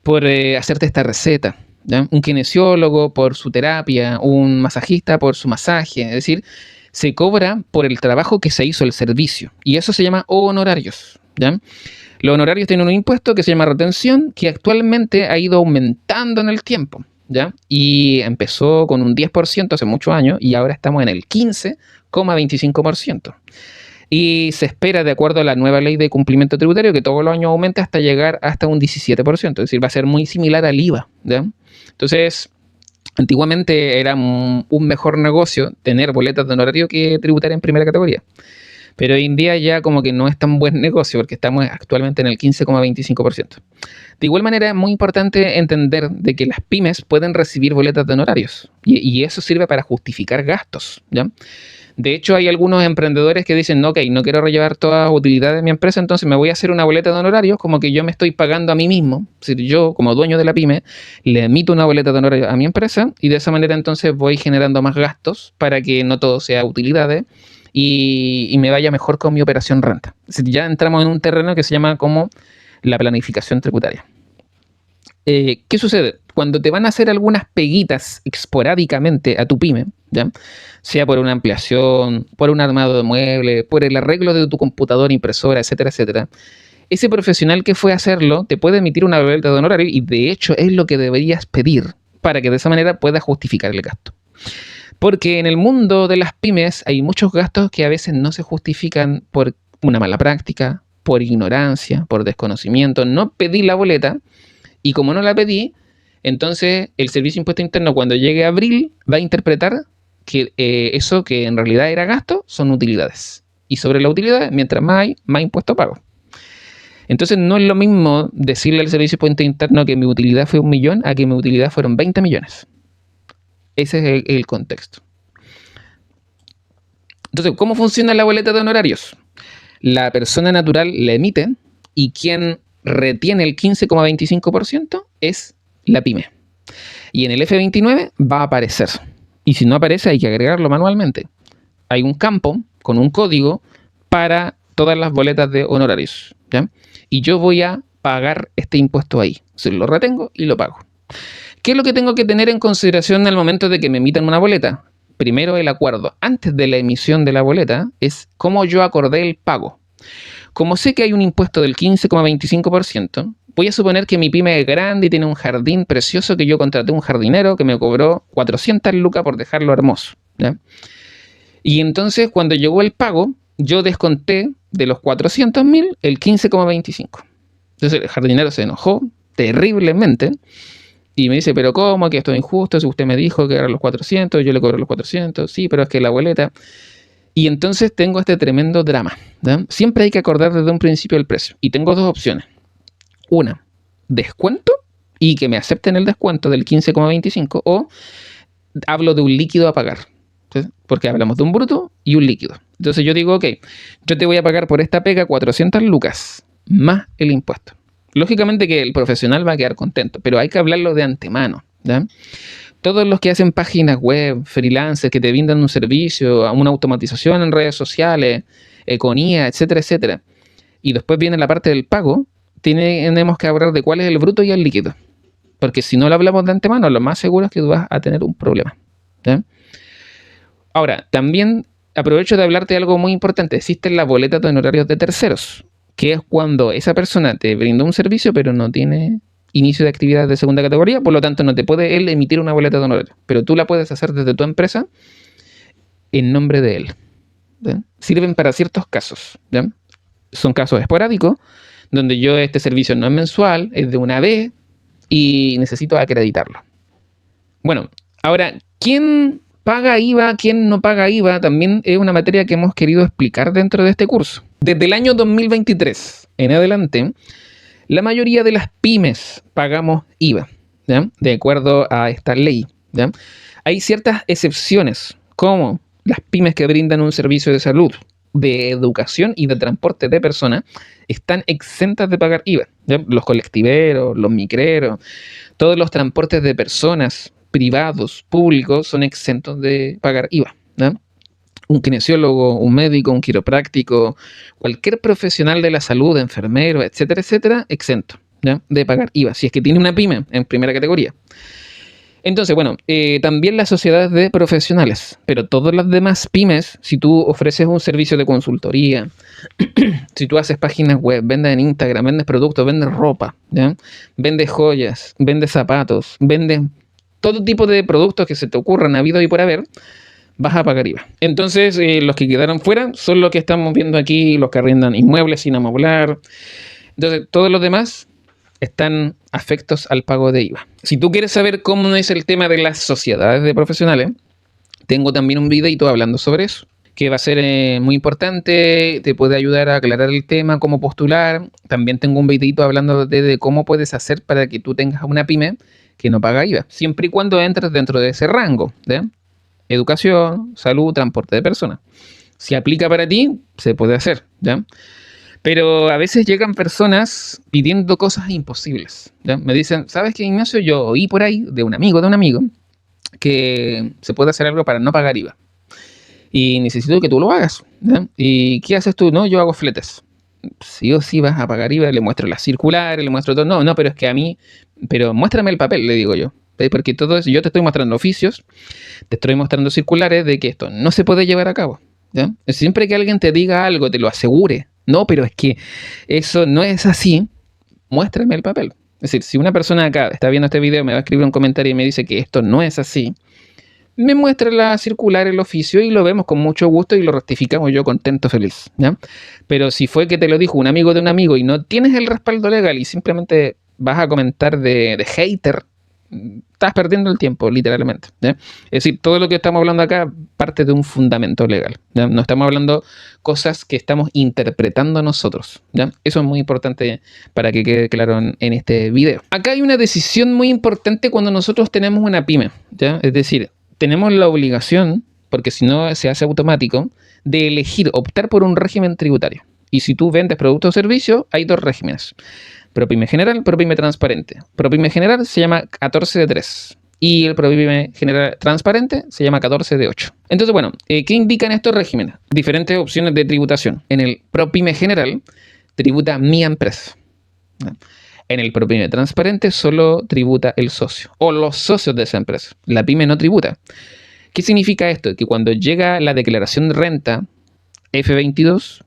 Por hacerte esta receta, ¿ya? Un kinesiólogo por su terapia, un masajista por su masaje, es decir, se cobra por el trabajo que se hizo, el servicio, y eso se llama honorarios, ¿ya? Los honorarios tienen un impuesto que se llama retención, que actualmente ha ido aumentando en el tiempo, ¿ya? Y empezó con un 10% hace muchos años y ahora estamos en el 15,25%. Y se espera, de acuerdo a la nueva ley de cumplimiento tributario, que todos los años aumente hasta llegar hasta un 17%. Es decir, va a ser muy similar al IVA, ¿ya? Entonces, antiguamente era un mejor negocio tener boletas de honorario que tributar en primera categoría. Pero hoy en día ya como que no es tan buen negocio porque estamos actualmente en el 15,25%. De igual manera, es muy importante entender de que las pymes pueden recibir boletas de honorarios y eso sirve para justificar gastos, ¿ya? De hecho, hay algunos emprendedores que dicen, no, ok, no quiero rellevar todas las utilidades de mi empresa, entonces me voy a hacer una boleta de honorarios como que yo me estoy pagando a mí mismo. Es decir, yo, como dueño de la pyme, le emito una boleta de honorarios a mi empresa y de esa manera entonces voy generando más gastos para que no todo sea utilidades y me vaya mejor con mi operación renta. Ya entramos en un terreno que se llama como la planificación tributaria. ¿Qué sucede? Cuando te van a hacer algunas peguitas esporádicamente a tu pyme, ¿ya? Sea por una ampliación, por un armado de muebles, por el arreglo de tu computadora, impresora, etcétera, etcétera, ese profesional que fue a hacerlo te puede emitir una boleta de honorario y de hecho es lo que deberías pedir para que de esa manera puedas justificar el gasto. Porque en el mundo de las pymes hay muchos gastos que a veces no se justifican por una mala práctica, por ignorancia, por desconocimiento. No pedí la boleta y como no la pedí, entonces el Servicio de Impuesto Interno cuando llegue a abril va a interpretar que eso que en realidad era gasto son utilidades. Y sobre la utilidad, mientras más hay, más impuesto pago. Entonces no es lo mismo decirle al Servicio de Impuesto Interno que mi utilidad fue 1 millón a que mi utilidad fueron 20 millones. Ese es el contexto. Entonces, ¿cómo funciona la boleta de honorarios? La persona natural la emite y quien retiene el 15,25% es la pyme. Y en el F29 va a aparecer. Y si no aparece hay que agregarlo manualmente. Hay un campo con un código para todas las boletas de honorarios, ¿ya? Y yo voy a pagar este impuesto ahí. Se lo retengo y lo pago. ¿Qué es lo que tengo que tener en consideración al momento de que me emitan una boleta? Primero, el acuerdo antes de la emisión de la boleta es cómo yo acordé el pago. Como sé que hay un impuesto del 15,25%, voy a suponer que mi pyme es grande y tiene un jardín precioso que yo contraté un jardinero que me cobró 400 lucas por dejarlo hermoso, ¿ya? Y entonces cuando llegó el pago, yo desconté de los 400.000 el 15,25%. Entonces el jardinero se enojó terriblemente y me dice, pero ¿cómo? Que esto es injusto, si usted me dijo que eran los 400, yo le cobro los 400, sí, pero es que la boleta... Y entonces tengo este tremendo drama, ¿ya? Siempre hay que acordar desde un principio el precio. Y tengo dos opciones. Una, descuento y que me acepten el descuento del 15,25 o hablo de un líquido a pagar, ¿sí? Porque hablamos de un bruto y un líquido. Entonces yo digo, ok, yo te voy a pagar por esta pega 400 lucas más el impuesto. Lógicamente que el profesional va a quedar contento, pero hay que hablarlo de antemano, ¿ya? Todos los que hacen páginas web, freelancers, que te brindan un servicio, una automatización en redes sociales, economía, etcétera, etcétera. Y después viene la parte del pago, tenemos que hablar de cuál es el bruto y el líquido. Porque si no lo hablamos de antemano, lo más seguro es que tú vas a tener un problema, ¿ya? Ahora, también aprovecho de hablarte de algo muy importante. Existen las boletas de honorarios de terceros, que es cuando esa persona te brinda un servicio, pero no tiene inicio de actividad de segunda categoría, por lo tanto no te puede él emitir una boleta de honorario, pero tú la puedes hacer desde tu empresa en nombre de él, ¿ya? Sirven para ciertos casos, ¿ya? Son casos esporádicos, donde yo este servicio no es mensual, es de una vez y necesito acreditarlo. Bueno, ahora, ¿quién paga IVA, quién no paga IVA? También es una materia que hemos querido explicar dentro de este curso. Desde el año 2023 en adelante, la mayoría de las pymes pagamos IVA, ¿ya? De acuerdo a esta ley, ¿ya? Hay ciertas excepciones, como las pymes que brindan un servicio de salud, de educación y de transporte de personas, están exentas de pagar IVA, ¿ya? Los colectiveros, los micreros, todos los transportes de personas privados, públicos, son exentos de pagar IVA, ¿ya? Un kinesiólogo, un médico, un quiropráctico, cualquier profesional de la salud, enfermero, etcétera, etcétera, exento, ¿ya? De pagar IVA, si es que tiene una pyme en primera categoría. Entonces, bueno, también las sociedades de profesionales, pero todas las demás pymes, si tú ofreces un servicio de consultoría, si tú haces páginas web, vendes en Instagram, vendes productos, vendes ropa, ¿ya? Vendes joyas, vendes zapatos, vendes todo tipo de productos que se te ocurran habido y por haber, vas a pagar IVA. Entonces, los que quedaron fuera son los que estamos viendo aquí, los que arriendan inmuebles sin amoblar. Entonces, todos los demás están afectos al pago de IVA. Si tú quieres saber cómo es el tema de las sociedades de profesionales, tengo también un videito hablando sobre eso, que va a ser muy importante, te puede ayudar a aclarar el tema, cómo postular. También tengo un videito hablando de cómo puedes hacer para que tú tengas una pyme que no paga IVA, siempre y cuando entres dentro de ese rango, ¿ya? Educación, salud, transporte de personas. Si aplica para ti, se puede hacer, ¿ya? Pero a veces llegan personas pidiendo cosas imposibles, ¿ya? Me dicen, ¿sabes qué, Ignacio? Yo oí por ahí de un amigo, que se puede hacer algo para no pagar IVA. y necesito que tú lo hagas, ¿ya? ¿Y qué haces tú? No, yo hago fletes. Sí o sí vas a pagar IVA, le muestro las circulares, le muestro todo. No, no, pero es que a mí, pero muéstrame el papel, le digo yo. Porque todo eso, yo te estoy mostrando oficios, te estoy mostrando circulares de que esto no se puede llevar a cabo, ¿ya? Siempre que alguien te diga algo, te lo asegure. No, pero es que eso no es así, muéstrame el papel. Es decir, si una persona acá está viendo este video, me va a escribir un comentario y me dice que esto no es así, me muestra la circular, el oficio, y lo vemos con mucho gusto y lo rectificamos, yo contento, feliz, ¿ya? Pero si fue que te lo dijo un amigo de un amigo y no tienes el respaldo legal y simplemente vas a comentar de hater, estás perdiendo el tiempo, literalmente, ¿ya? Es decir, todo lo que estamos hablando acá parte de un fundamento legal, ¿ya? No estamos hablando cosas que estamos interpretando nosotros, ¿ya? Eso es muy importante para que quede claro en este video. Acá hay una decisión muy importante cuando nosotros tenemos una pyme, ¿ya? Es decir, tenemos la obligación, porque si no se hace automático, de elegir, optar por un régimen tributario. Y si tú vendes productos o servicios, hay dos regímenes. ProPyme general, ProPyme transparente. ProPyme general se llama 14 de 3 y el ProPyme general transparente se llama 14 de 8. Entonces, bueno, ¿qué indican estos regímenes? Diferentes opciones de tributación. En el ProPyme general tributa mi empresa. En el ProPyme transparente solo tributa el socio o los socios de esa empresa. La pyme no tributa. ¿Qué significa esto? Que cuando llega la declaración de renta F22,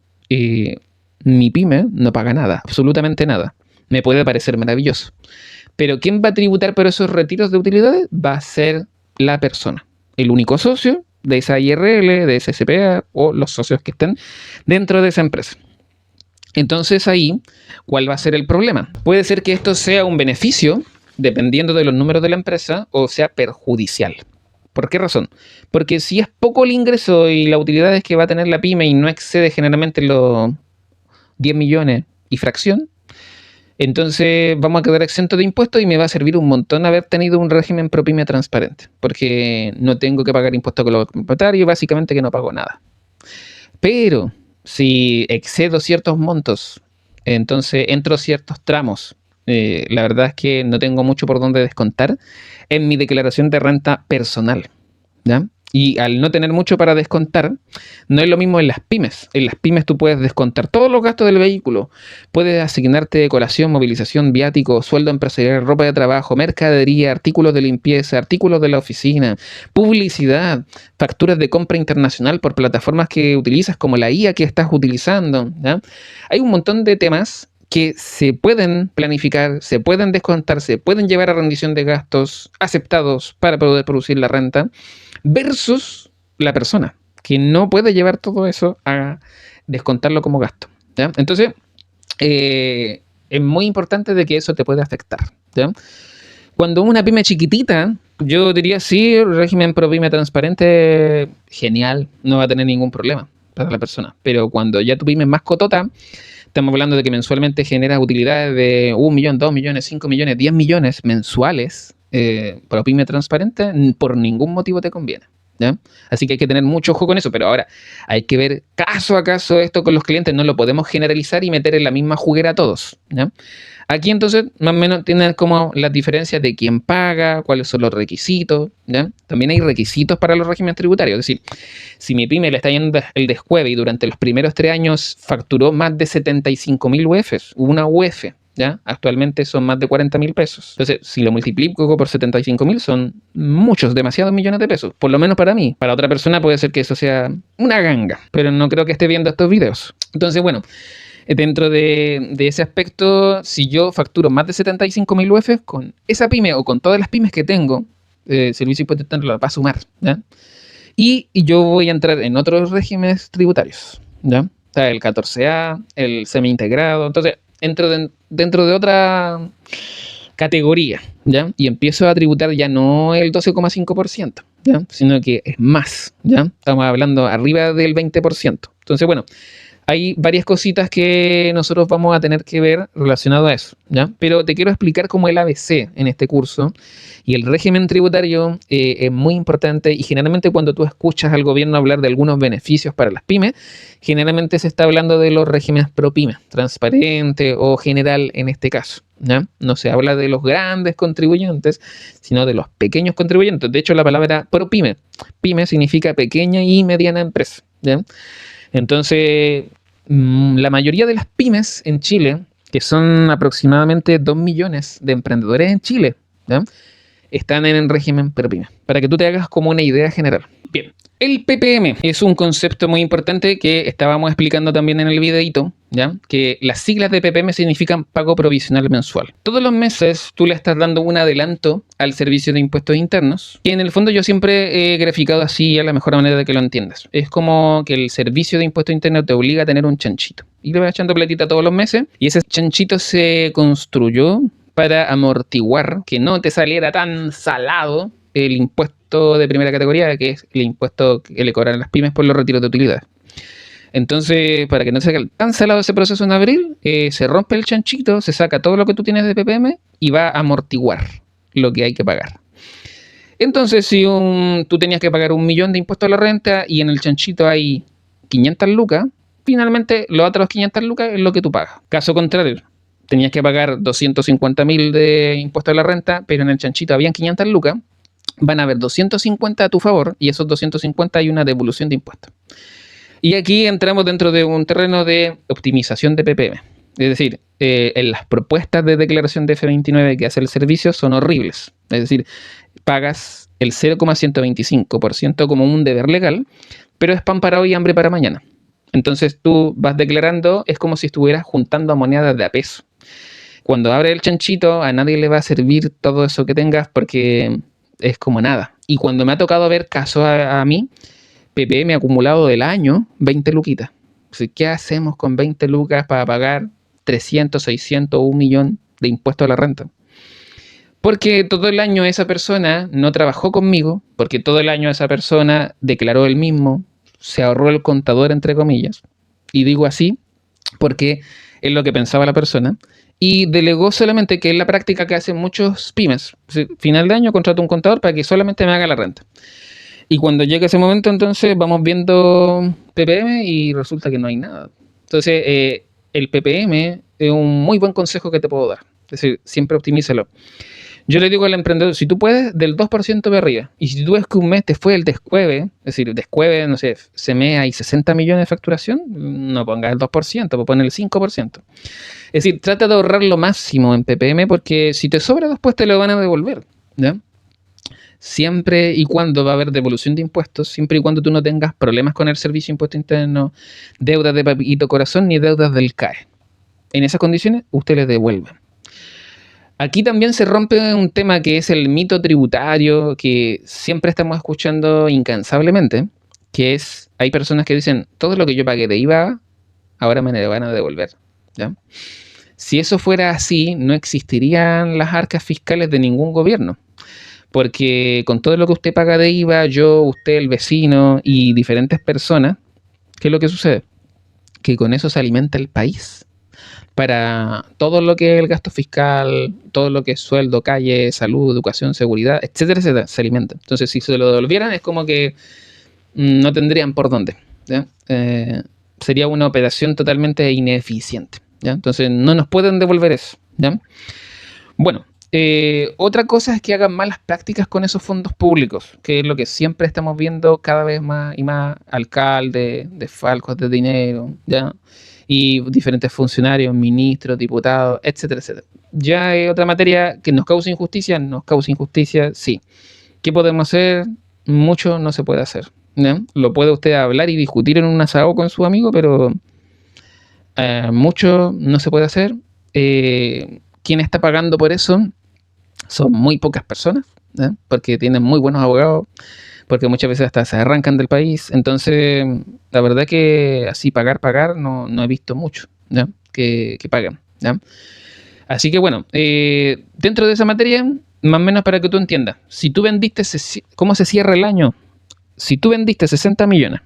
mi pyme no paga nada, absolutamente nada. Me puede parecer maravilloso. Pero ¿quién va a tributar por esos retiros de utilidades? Va a ser la persona, el único socio de esa IRL, de esa SPA o los socios que estén dentro de esa empresa. Entonces ahí, ¿cuál va a ser el problema? Puede ser que esto sea un beneficio, dependiendo de los números de la empresa, o sea perjudicial. ¿Por qué razón? Porque si es poco el ingreso y la utilidad es que va a tener la pyme y no excede generalmente los 10 millones y fracción, entonces vamos a quedar exentos de impuestos y me va a servir un montón haber tenido un régimen ProPyme transparente, porque no tengo que pagar impuestos con los propietarios, básicamente que no pago nada. Pero si excedo ciertos montos, entonces entro ciertos tramos, la verdad es que no tengo mucho por dónde descontar en mi declaración de renta personal, ¿ya? Y al no tener mucho para descontar, no es lo mismo en las pymes. En las pymes tú puedes descontar todos los gastos del vehículo. Puedes asignarte decoración, movilización, viático, sueldo empresarial, ropa de trabajo, mercadería, artículos de limpieza, artículos de la oficina, publicidad, facturas de compra internacional por plataformas que utilizas como la IA que estás utilizando, ¿ya? Hay un montón de temas que se pueden planificar, se pueden descontar, se pueden llevar a rendición de gastos aceptados para poder producir la renta, versus la persona, que no puede llevar todo eso a descontarlo como gasto, ¿ya? Entonces, es muy importante de que eso te pueda afectar, ¿ya? Cuando una pyme chiquitita, yo diría sí, el régimen ProPyme transparente, genial, no va a tener ningún problema para la persona. Pero cuando ya tu pyme es más cotota, estamos hablando de que mensualmente genera utilidades de 1 millón, 2 millones, 5 millones, 10 millones mensuales, ProPyme transparente, por ningún motivo te conviene, ¿ya? Así que hay que tener mucho ojo con eso, pero ahora hay que ver caso a caso esto con los clientes, no lo podemos generalizar y meter en la misma juguera a todos, ¿ya? Aquí entonces más o menos tienen como las diferencias de quién paga, cuáles son los requisitos, ¿ya? También hay requisitos para los regímenes tributarios, es decir, si mi pyme le está yendo el descueve y durante los primeros 3 años facturó más de 75.000 UFs, una UF, ¿ya? Actualmente son más de 40.000 pesos. Entonces, si lo multiplico por 75.000, son muchos, demasiados millones de pesos. Por lo menos para mí. Para otra persona puede ser que eso sea una ganga, pero no creo que esté viendo estos videos. Entonces, bueno, dentro de ese aspecto, si yo facturo más de 75.000 UF con esa pyme o con todas las pymes que tengo, Servicio Impuesto Interno lo va a sumar, ¿ya? Y yo voy a entrar en otros regímenes tributarios, ¿ya? O sea, el 14A, el semi-integrado. Entonces, entro dentro de otra categoría, ¿ya? Y empiezo a tributar ya no el 12,5%, ¿ya? Sino que es más, ¿ya? Estamos hablando arriba del 20%. Entonces, bueno, Hay varias cositas que nosotros vamos a tener que ver relacionado a eso, ¿ya? Pero te quiero explicar como el ABC en este curso. Y el régimen tributario es muy importante, y generalmente cuando tú escuchas al gobierno hablar de algunos beneficios para las pymes, generalmente se está hablando de los regímenes pro pyme, transparente o general en este caso, ¿ya? No se habla de los grandes contribuyentes, sino de los pequeños contribuyentes. De hecho, la palabra pro pyme, pyme significa pequeña y mediana empresa, ¿ya? Entonces, la mayoría de las pymes en Chile, que son aproximadamente 2 millones de emprendedores en Chile, ¿ya? Están en el régimen ProPyme, para que tú te hagas como una idea general. Bien, el PPM es un concepto muy importante que estábamos explicando también en el videito, ¿ya? Que las siglas de PPM significan pago provisional mensual. Todos los meses tú le estás dando un adelanto al servicio de impuestos internos, que en el fondo yo siempre he graficado así a la mejor manera de que lo entiendas. Es como que el servicio de impuestos internos te obliga a tener un chanchito, y le vas echando platita todos los meses, y ese chanchito se construyó para amortiguar que no te saliera tan salado el impuesto de primera categoría, que es el impuesto que le cobran las pymes por los retiros de utilidades. Entonces, para que no se salga tan salado ese proceso en abril, se rompe el chanchito, se saca todo lo que tú tienes de PPM y va a amortiguar lo que hay que pagar. Entonces, si tú tenías que pagar 1 millón de impuestos a la renta y en el chanchito hay 500 lucas, finalmente los otros 500 lucas es lo que tú pagas. Caso contrario, tenías que pagar 250.000 de impuesto a la renta, pero en el chanchito habían 500 lucas, van a haber 250 a tu favor, y esos 250 hay una devolución de impuestos. Y aquí entramos dentro de un terreno de optimización de PPM. Es decir, en las propuestas de declaración de F29 que hace el servicio son horribles. Es decir, pagas el 0,125% como un deber legal, pero es pan para hoy y hambre para mañana. Entonces tú vas declarando, es como si estuvieras juntando monedas de a peso. Cuando abre el chanchito, a nadie le va a servir todo eso que tengas porque es como nada. Y cuando me ha tocado ver casos a mí, PPM acumulado del año, 20 luquitas. ¿Qué hacemos con 20 lucas para pagar 300, 600 o 1 millón de impuestos a la renta? Porque todo el año esa persona no trabajó conmigo, porque todo el año esa persona declaró él mismo, se ahorró el contador, entre comillas. Y digo así porque es lo que pensaba la persona. Y delegó solamente, que es la práctica que hacen muchos pymes. Final de año contrato un contador para que solamente me haga la renta. Y cuando llega ese momento, entonces vamos viendo PPM y resulta que no hay nada. Entonces, el PPM es un muy buen consejo que te puedo dar. Es decir, siempre optimízalo. Yo le digo al emprendedor, si tú puedes, del 2% para arriba. Y si tú ves que un mes te fue el descueve, es decir, descueve, no sé, CEMEA y 60 millones de facturación, no pongas el 2%, pues pon el 5%. Es decir, trata de ahorrar lo máximo en PPM, porque si te sobra después te lo van a devolver, ¿ya? Siempre y cuando va a haber devolución de impuestos, siempre y cuando tú no tengas problemas con el servicio de impuesto interno, deudas de papito corazón ni deudas del CAE. En esas condiciones, usted les devuelve. Aquí también se rompe un tema que es el mito tributario, que siempre estamos escuchando incansablemente, que es, hay personas que dicen, todo lo que yo pagué de IVA, ahora me lo van a devolver, ¿ya? Si eso fuera así, no existirían las arcas fiscales de ningún gobierno. Porque con todo lo que usted paga de IVA, yo, usted, el vecino y diferentes personas, ¿qué es lo que sucede? Que con eso se alimenta el país. Para todo lo que es el gasto fiscal, todo lo que es sueldo, calle, salud, educación, seguridad, etcétera, etcétera, se alimenta. Entonces, si se lo devolvieran, es como que no tendrían por dónde, ¿ya? Sería una operación totalmente ineficiente, ¿ya? Entonces, no nos pueden devolver eso, ¿ya? Bueno, otra cosa es que hagan malas prácticas con esos fondos públicos, que es lo que siempre estamos viendo cada vez más y más, alcaldes, desfalcos de dinero, ¿ya? Y diferentes funcionarios, ministros, diputados, etcétera, etcétera. Ya es otra materia que nos causa injusticia, sí. ¿Qué podemos hacer? Mucho no se puede hacer, ¿ya? Lo puede usted hablar y discutir en un asado con su amigo, pero mucho no se puede hacer. ¿Quién está pagando por eso? Son muy pocas personas, ¿eh? Porque tienen muy buenos abogados, porque muchas veces hasta se arrancan del país. Entonces, la verdad que así pagar, no he visto mucho, ¿ya? Que pagan, ¿ya? Así que bueno, dentro de esa materia, más o menos para que tú entiendas, si tú vendiste, ¿cómo se cierra el año? Si tú vendiste 60 millones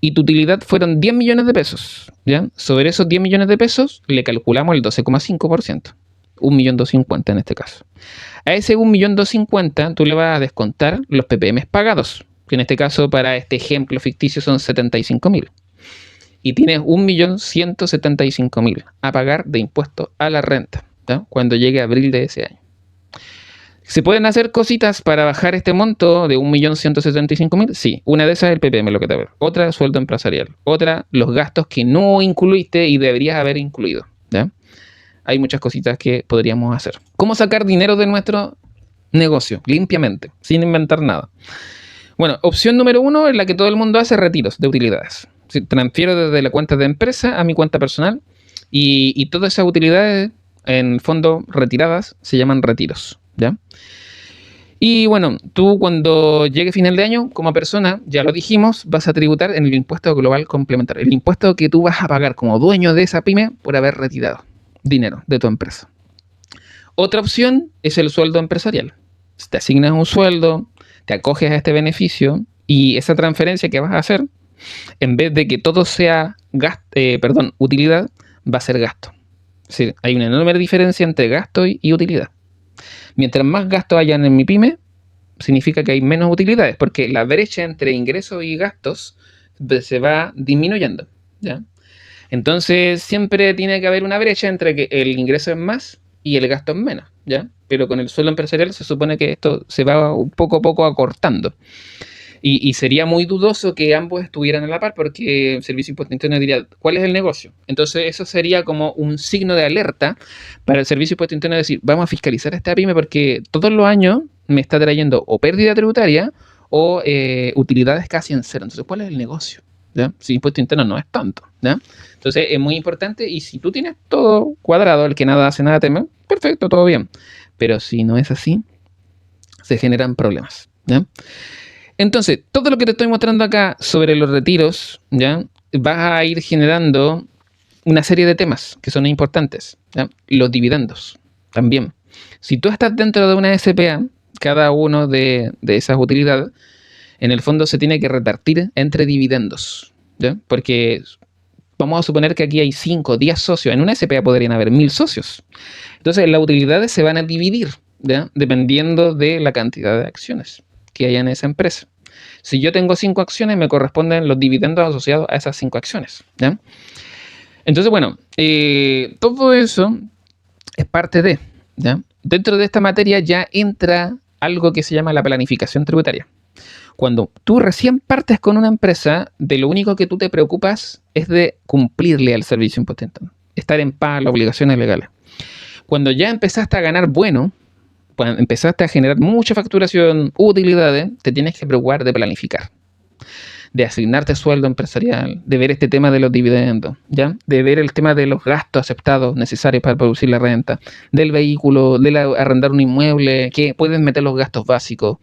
y tu utilidad fueron 10 millones de pesos, ¿ya? Sobre esos 10 millones de pesos le calculamos el 12,5%, 1.250.000 en este caso. A ese 1.250.000 tú le vas a descontar los PPM pagados, que en este caso para este ejemplo ficticio son 75.000. Y tienes 1.175.000 a pagar de impuestos a la renta, ¿ya? Cuando llegue abril de ese año. ¿Se pueden hacer cositas para bajar este monto de 1.175.000? Sí, una de esas es el PPM, lo que te voy a ver. Otra, sueldo empresarial. Otra, los gastos que no incluiste y deberías haber incluido, ¿ya? Hay muchas cositas que podríamos hacer. ¿Cómo sacar dinero de nuestro negocio? Limpiamente, sin inventar nada. Bueno, opción número 1 es la que todo el mundo hace, retiros de utilidades. Transfiero desde la cuenta de empresa a mi cuenta personal y todas esas utilidades, en el fondo retiradas, se llaman retiros, ¿ya? Y bueno, tú cuando llegue final de año, como persona, ya lo dijimos, vas a tributar en el impuesto global complementario, el impuesto que tú vas a pagar como dueño de esa pyme por haber retirado dinero de tu empresa. Otra opción es el sueldo empresarial. Te asignas un sueldo, te acoges a este beneficio y esa transferencia que vas a hacer, en vez de que todo sea utilidad, va a ser gasto. Es decir, hay una enorme diferencia entre gasto y utilidad. Mientras más gastos hayan en mi pyme, significa que hay menos utilidades, porque la brecha entre ingresos y gastos se va disminuyendo, ¿ya? Entonces siempre tiene que haber una brecha entre que el ingreso es más y el gasto es menos, ¿ya? Pero con el sueldo empresarial se supone que esto se va poco a poco acortando. Y sería muy dudoso que ambos estuvieran a la par, porque el Servicio de Impuesto Interno diría, ¿cuál es el negocio? Entonces eso sería como un signo de alerta para el Servicio de Impuesto Interno, decir, vamos a fiscalizar esta pyme porque todos los años me está trayendo o pérdida tributaria o utilidades casi en cero. Entonces, ¿cuál es el negocio? ¿Ya? Si impuesto interno no es tanto, ¿ya? Entonces es muy importante, y si tú tienes todo cuadrado, el que nada hace nada teme, perfecto, todo bien. Pero si no es así, se generan problemas, ¿ya? Entonces, todo lo que te estoy mostrando acá sobre los retiros, ¿ya? Vas a ir generando una serie de temas que son importantes, ¿ya? Los dividendos también. Si tú estás dentro de una SPA, cada uno de esas utilidades, en el fondo se tiene que repartir entre dividendos, ¿ya? Porque vamos a suponer que aquí hay 5 o 10 socios. En una SPA podrían haber 1.000 socios. Entonces, las utilidades se van a dividir, ¿ya? Dependiendo de la cantidad de acciones que haya en esa empresa. Si yo tengo 5 acciones, me corresponden los dividendos asociados a esas 5 acciones, ¿ya? Entonces, bueno, todo eso es parte de, ¿ya? Dentro de esta materia ya entra algo que se llama la planificación tributaria. Cuando tú recién partes con una empresa, de lo único que tú te preocupas es de cumplirle al servicio de impuesto interno, estar en paz, las obligaciones legales. Cuando ya empezaste a ganar bueno, cuando empezaste a generar mucha facturación, utilidades, te tienes que preocupar de planificar, de asignarte sueldo empresarial, de ver este tema de los dividendos, ¿ya? De ver el tema de los gastos aceptados necesarios para producir la renta, del vehículo, de arrendar un inmueble, que puedes meter los gastos básicos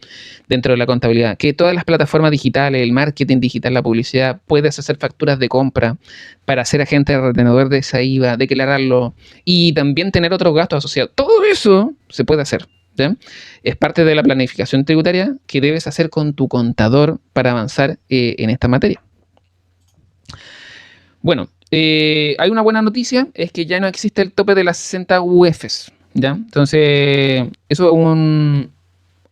dentro de la contabilidad, que todas las plataformas digitales, el marketing digital, la publicidad, puedes hacer facturas de compra para ser agente retenedor de esa IVA, declararlo y también tener otros gastos asociados. Todo eso se puede hacer, ¿ya? Es parte de la planificación tributaria que debes hacer con tu contador para avanzar en esta materia. Bueno, hay una buena noticia, es que ya no existe el tope de las 60 UFs, ¿ya? Entonces, eso es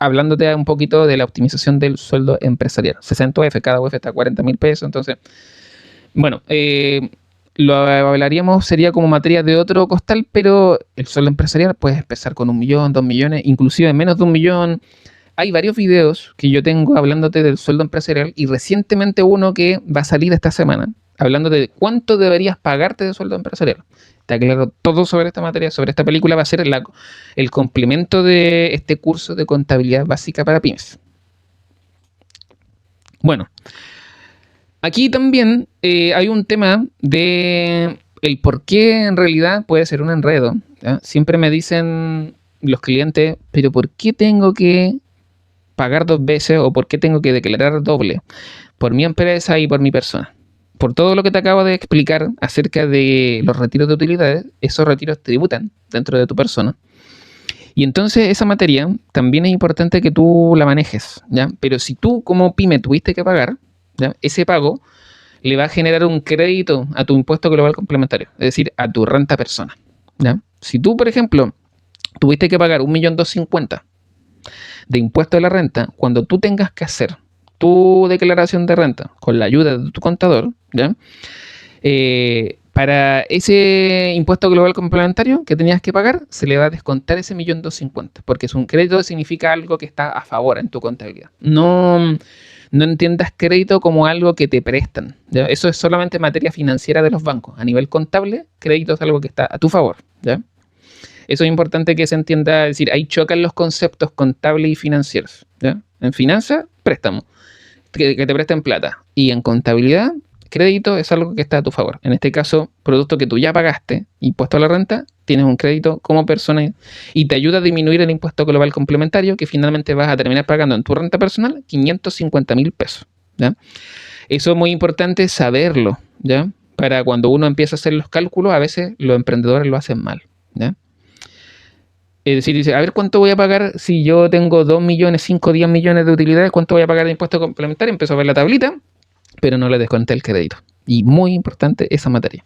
hablándote un poquito de la optimización del sueldo empresarial. 60 UF, cada UF está a 40.000 pesos, entonces, bueno, lo hablaríamos, sería como materia de otro costal, pero el sueldo empresarial puedes empezar con 1 millón, 2 millones, inclusive menos de 1 millón. Hay varios videos que yo tengo hablándote del sueldo empresarial y recientemente uno que va a salir esta semana, hablándote de cuánto deberías pagarte de sueldo empresarial. Te aclaro todo sobre esta materia, sobre esta película. Va a ser el complemento de este curso de contabilidad básica para pymes. Bueno, aquí también hay un tema de el por qué en realidad puede ser un enredo, ¿ya? Siempre me dicen los clientes, pero ¿por qué tengo que pagar 2 veces o por qué tengo que declarar doble? Por mi empresa y por mi persona. Por todo lo que te acabo de explicar acerca de los retiros de utilidades, esos retiros tributan dentro de tu persona. Y entonces esa materia también es importante que tú la manejes, ¿ya? Pero si tú como pyme tuviste que pagar, ¿ya? Ese pago le va a generar un crédito a tu impuesto global complementario, es decir, a tu renta persona, ¿ya? Si tú, por ejemplo, tuviste que pagar 1.250.000 de impuesto de la renta, cuando tú tengas que hacer tu declaración de renta con la ayuda de tu contador, ¿ya? Para ese impuesto global complementario que tenías que pagar, se le va a descontar ese 1.250.000, porque es un crédito, significa algo que está a favor en tu contabilidad. No entiendas crédito como algo que te prestan, ¿ya? Eso es solamente materia financiera de los bancos. A nivel contable, crédito es algo que está a tu favor, ¿ya? Eso es importante que se entienda, es decir, ahí chocan los conceptos contables y financieros, ¿ya? En finanzas, préstamo, que te presten plata. Y en contabilidad, crédito es algo que está a tu favor. En este caso, producto que tú ya pagaste, impuesto a la renta, tienes un crédito como persona y te ayuda a disminuir el impuesto global complementario, que finalmente vas a terminar pagando en tu renta personal 550.000 pesos, ¿ya? Eso es muy importante saberlo, ¿ya? Para cuando uno empieza a hacer los cálculos, a veces los emprendedores lo hacen mal, ¿ya? Es decir, dice, a ver cuánto voy a pagar si yo tengo 2 millones, 5, 10 millones de utilidades, cuánto voy a pagar de impuesto complementario. Empezó a ver la tablita, pero no le desconté el crédito. Y muy importante esa materia.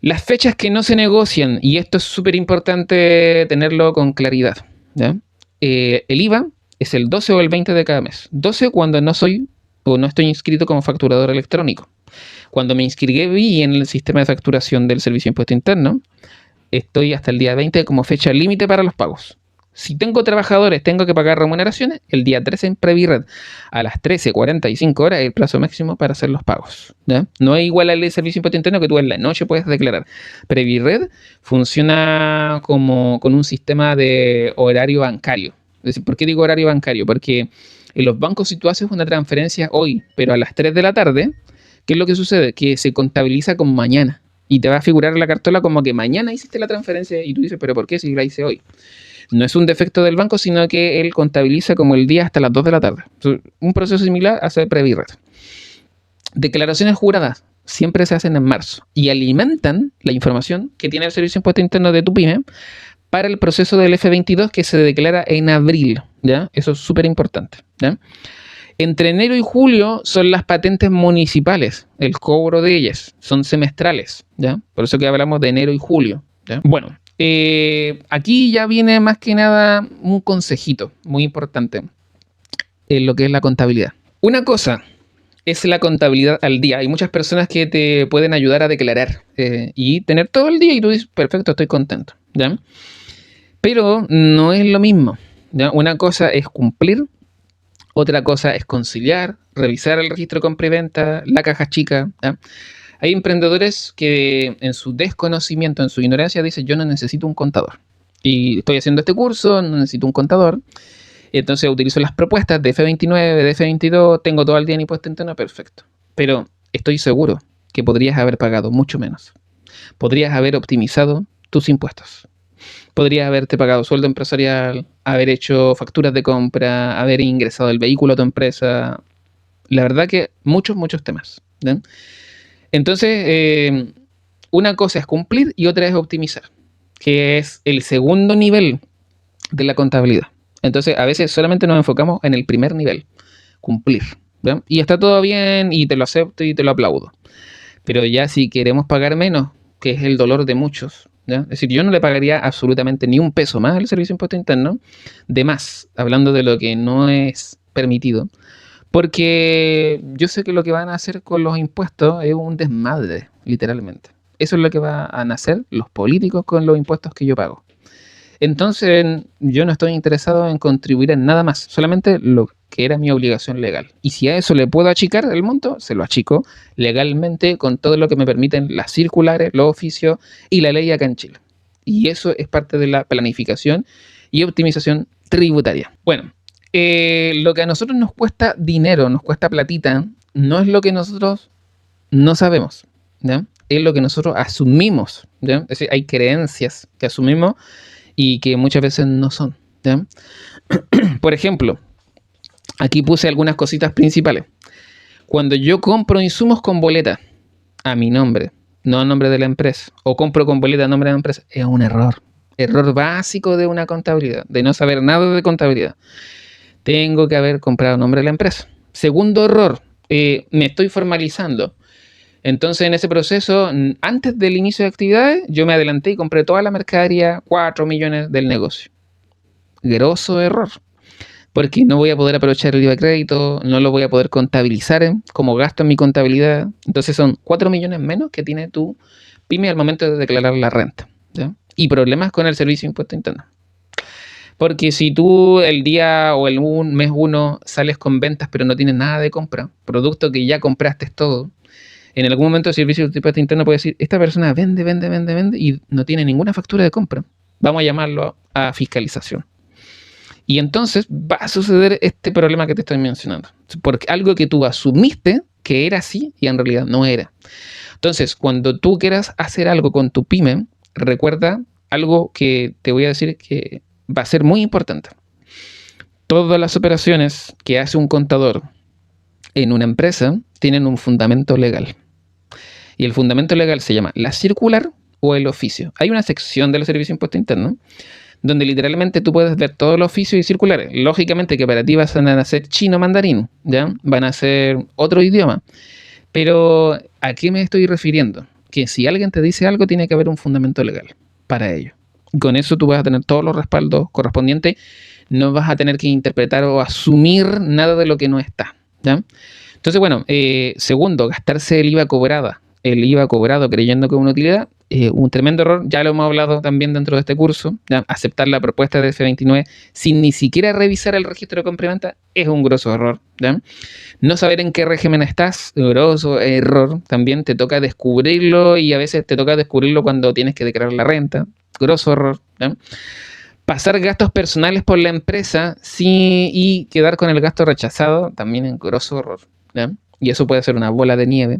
Las fechas que no se negocian, y esto es súper importante tenerlo con claridad, ¿ya? El IVA es el 12 o el 20 de cada mes. 12 cuando no soy o no estoy inscrito como facturador electrónico. Cuando me inscribí en el sistema de facturación del Servicio de Impuesto Interno, estoy hasta el día 20 como fecha límite para los pagos. Si tengo trabajadores, tengo que pagar remuneraciones, el día 13 en Previred a las 13:45 horas es el plazo máximo para hacer los pagos, ¿ya? No es igual al Servicio de Impuesto Interno que tú en la noche puedes declarar. Previred funciona como con un sistema de horario bancario. Es decir, ¿por qué digo horario bancario? Porque en los bancos, si tú haces una transferencia hoy, pero a las 3 de la tarde, ¿qué es lo que sucede? Que se contabiliza como mañana. Y te va a figurar en la cartola como que mañana hiciste la transferencia y tú dices, ¿pero por qué si la hice hoy? No es un defecto del banco, sino que él contabiliza como el día hasta las 2 de la tarde. Un proceso similar a hacer Previred. Declaraciones juradas siempre se hacen en marzo y alimentan la información que tiene el Servicio de Impuesto Interno de tu pyme para el proceso del F22 que se declara en abril, ¿ya? Eso es súper importante, ¿ya? Entre enero y julio son las patentes municipales, el cobro de ellas, son semestrales, ¿ya? Por eso que hablamos de enero y julio, ¿ya? Bueno, aquí ya viene más que nada un consejito muy importante en lo que es la contabilidad. Una cosa es la contabilidad al día. Hay muchas personas que te pueden ayudar a declarar y tener todo el día y tú dices, perfecto, estoy contento, ¿ya? Pero no es lo mismo, ¿ya? Una cosa es cumplir. Otra cosa es conciliar, revisar el registro de compra y venta, la caja chica, ¿ya? Hay emprendedores que en su desconocimiento, en su ignorancia, dicen, yo no necesito un contador. Y estoy haciendo este curso, no necesito un contador. Entonces utilizo las propuestas de F29, de F22, tengo todo el día en impuesto interno, perfecto. Pero estoy seguro que podrías haber pagado mucho menos. Podrías haber optimizado tus impuestos. Podrías haberte pagado sueldo empresarial, haber hecho facturas de compra, haber ingresado el vehículo a tu empresa. La verdad que muchos temas, ¿ya? Entonces, una cosa es cumplir y otra es optimizar, que es el segundo nivel de la contabilidad. Entonces, a veces solamente nos enfocamos en el primer nivel, cumplir, ¿ya? Y está todo bien y te lo acepto y te lo aplaudo. Pero ya si queremos pagar menos, que es el dolor de muchos, ¿ya? Es decir, yo no le pagaría absolutamente ni un peso más al Servicio de Impuesto Interno, de más, hablando de lo que no es permitido, porque yo sé que lo que van a hacer con los impuestos es un desmadre, literalmente. Eso es lo que van a hacer los políticos con los impuestos que yo pago. Entonces, yo no estoy interesado en contribuir en nada más, solamente lo que era mi obligación legal. Y si a eso le puedo achicar el monto, se lo achico legalmente con todo lo que me permiten las circulares, los oficios y la ley acá en Chile. Y eso es parte de la planificación y optimización tributaria. Bueno, lo que a nosotros nos cuesta dinero, nos cuesta platita, no es lo que nosotros no sabemos, ¿ya? Es lo que nosotros asumimos, ¿ya? Es decir, hay creencias que asumimos y que muchas veces no son, ¿ya? Por ejemplo, aquí puse algunas cositas principales. Cuando yo compro insumos con boleta a mi nombre, no a nombre de la empresa, o compro con boleta a nombre de la empresa, es un error. Error básico de una contabilidad, de no saber nada de contabilidad. Tengo que haber comprado a nombre de la empresa. Segundo error, me estoy formalizando. Entonces, en ese proceso, antes del inicio de actividades, yo me adelanté y compré toda la mercadería, 4 millones del negocio. Grosso error, porque no voy a poder aprovechar el IVA de crédito, no lo voy a poder contabilizar como gasto en mi contabilidad. Entonces son 4 millones menos que tiene tu pyme al momento de declarar la renta, ¿ya? Y problemas con el servicio de impuesto interno. Porque si tú el día o el mes 1 sales con ventas pero no tienes nada de compra, producto que ya compraste todo, en algún momento el servicio de impuesto interno puede decir, esta persona vende y no tiene ninguna factura de compra. Vamos a llamarlo a fiscalización. Y entonces va a suceder este problema que te estoy mencionando. Porque algo que tú asumiste que era así y en realidad no era. Entonces, cuando tú quieras hacer algo con tu pyme, recuerda algo que te voy a decir que va a ser muy importante. Todas las operaciones que hace un contador en una empresa tienen un fundamento legal. Y el fundamento legal se llama la circular o el oficio. Hay una sección del Servicio de Impuesto Interno donde literalmente tú puedes ver todos los oficios y circulares. Lógicamente que para ti van a ser chino mandarín, ¿ya? Van a ser otro idioma. Pero ¿a qué me estoy refiriendo? Que si alguien te dice algo, tiene que haber un fundamento legal para ello. Con eso tú vas a tener todos los respaldos correspondientes. No vas a tener que interpretar o asumir nada de lo que no está, ¿ya? Entonces, bueno, segundo, gastarse el IVA cobrado creyendo que es una utilidad, un tremendo error. Ya lo hemos hablado también dentro de este curso, ¿ya? Aceptar la propuesta de F29 sin ni siquiera revisar el registro de compra y venta es un grosso error, ¿ya? No saber en qué régimen estás, grosso error. También te toca descubrirlo y a veces te toca descubrirlo cuando tienes que declarar la renta, grosso error, ¿ya? Pasar gastos personales por la empresa y quedar con el gasto rechazado también es un grosso error, ¿ya? Y eso puede ser una bola de nieve.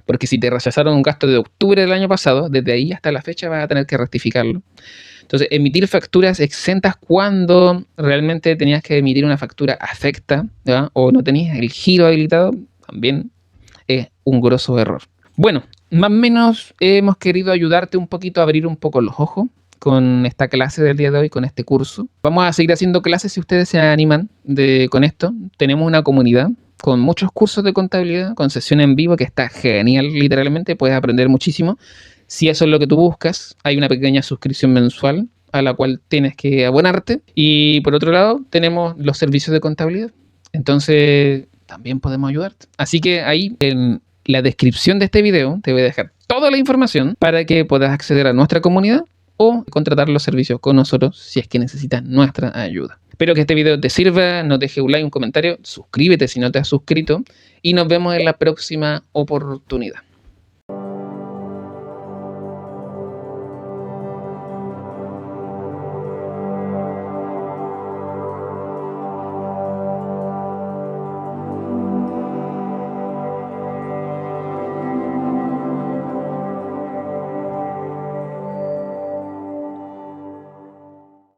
Porque si te rechazaron un gasto de octubre del año pasado, desde ahí hasta la fecha vas a tener que rectificarlo. Entonces, emitir facturas exentas cuando realmente tenías que emitir una factura afecta, ¿ya? O no tenías el giro habilitado, también es un grosso error. Bueno, más o menos hemos querido ayudarte un poquito a abrir un poco los ojos con esta clase del día de hoy, con este curso. Vamos a seguir haciendo clases si ustedes se animan con esto. Tenemos una comunidad con muchos cursos de contabilidad, con sesión en vivo que está genial, literalmente, puedes aprender muchísimo. Si eso es lo que tú buscas, hay una pequeña suscripción mensual a la cual tienes que abonarte. Y por otro lado, tenemos los servicios de contabilidad. Entonces, también podemos ayudarte. Así que ahí en la descripción de este video te voy a dejar toda la información para que puedas acceder a nuestra comunidad o contratar los servicios con nosotros si es que necesitas nuestra ayuda. Espero que este video te sirva, nos dejes un like, un comentario, suscríbete si no te has suscrito y nos vemos en la próxima oportunidad.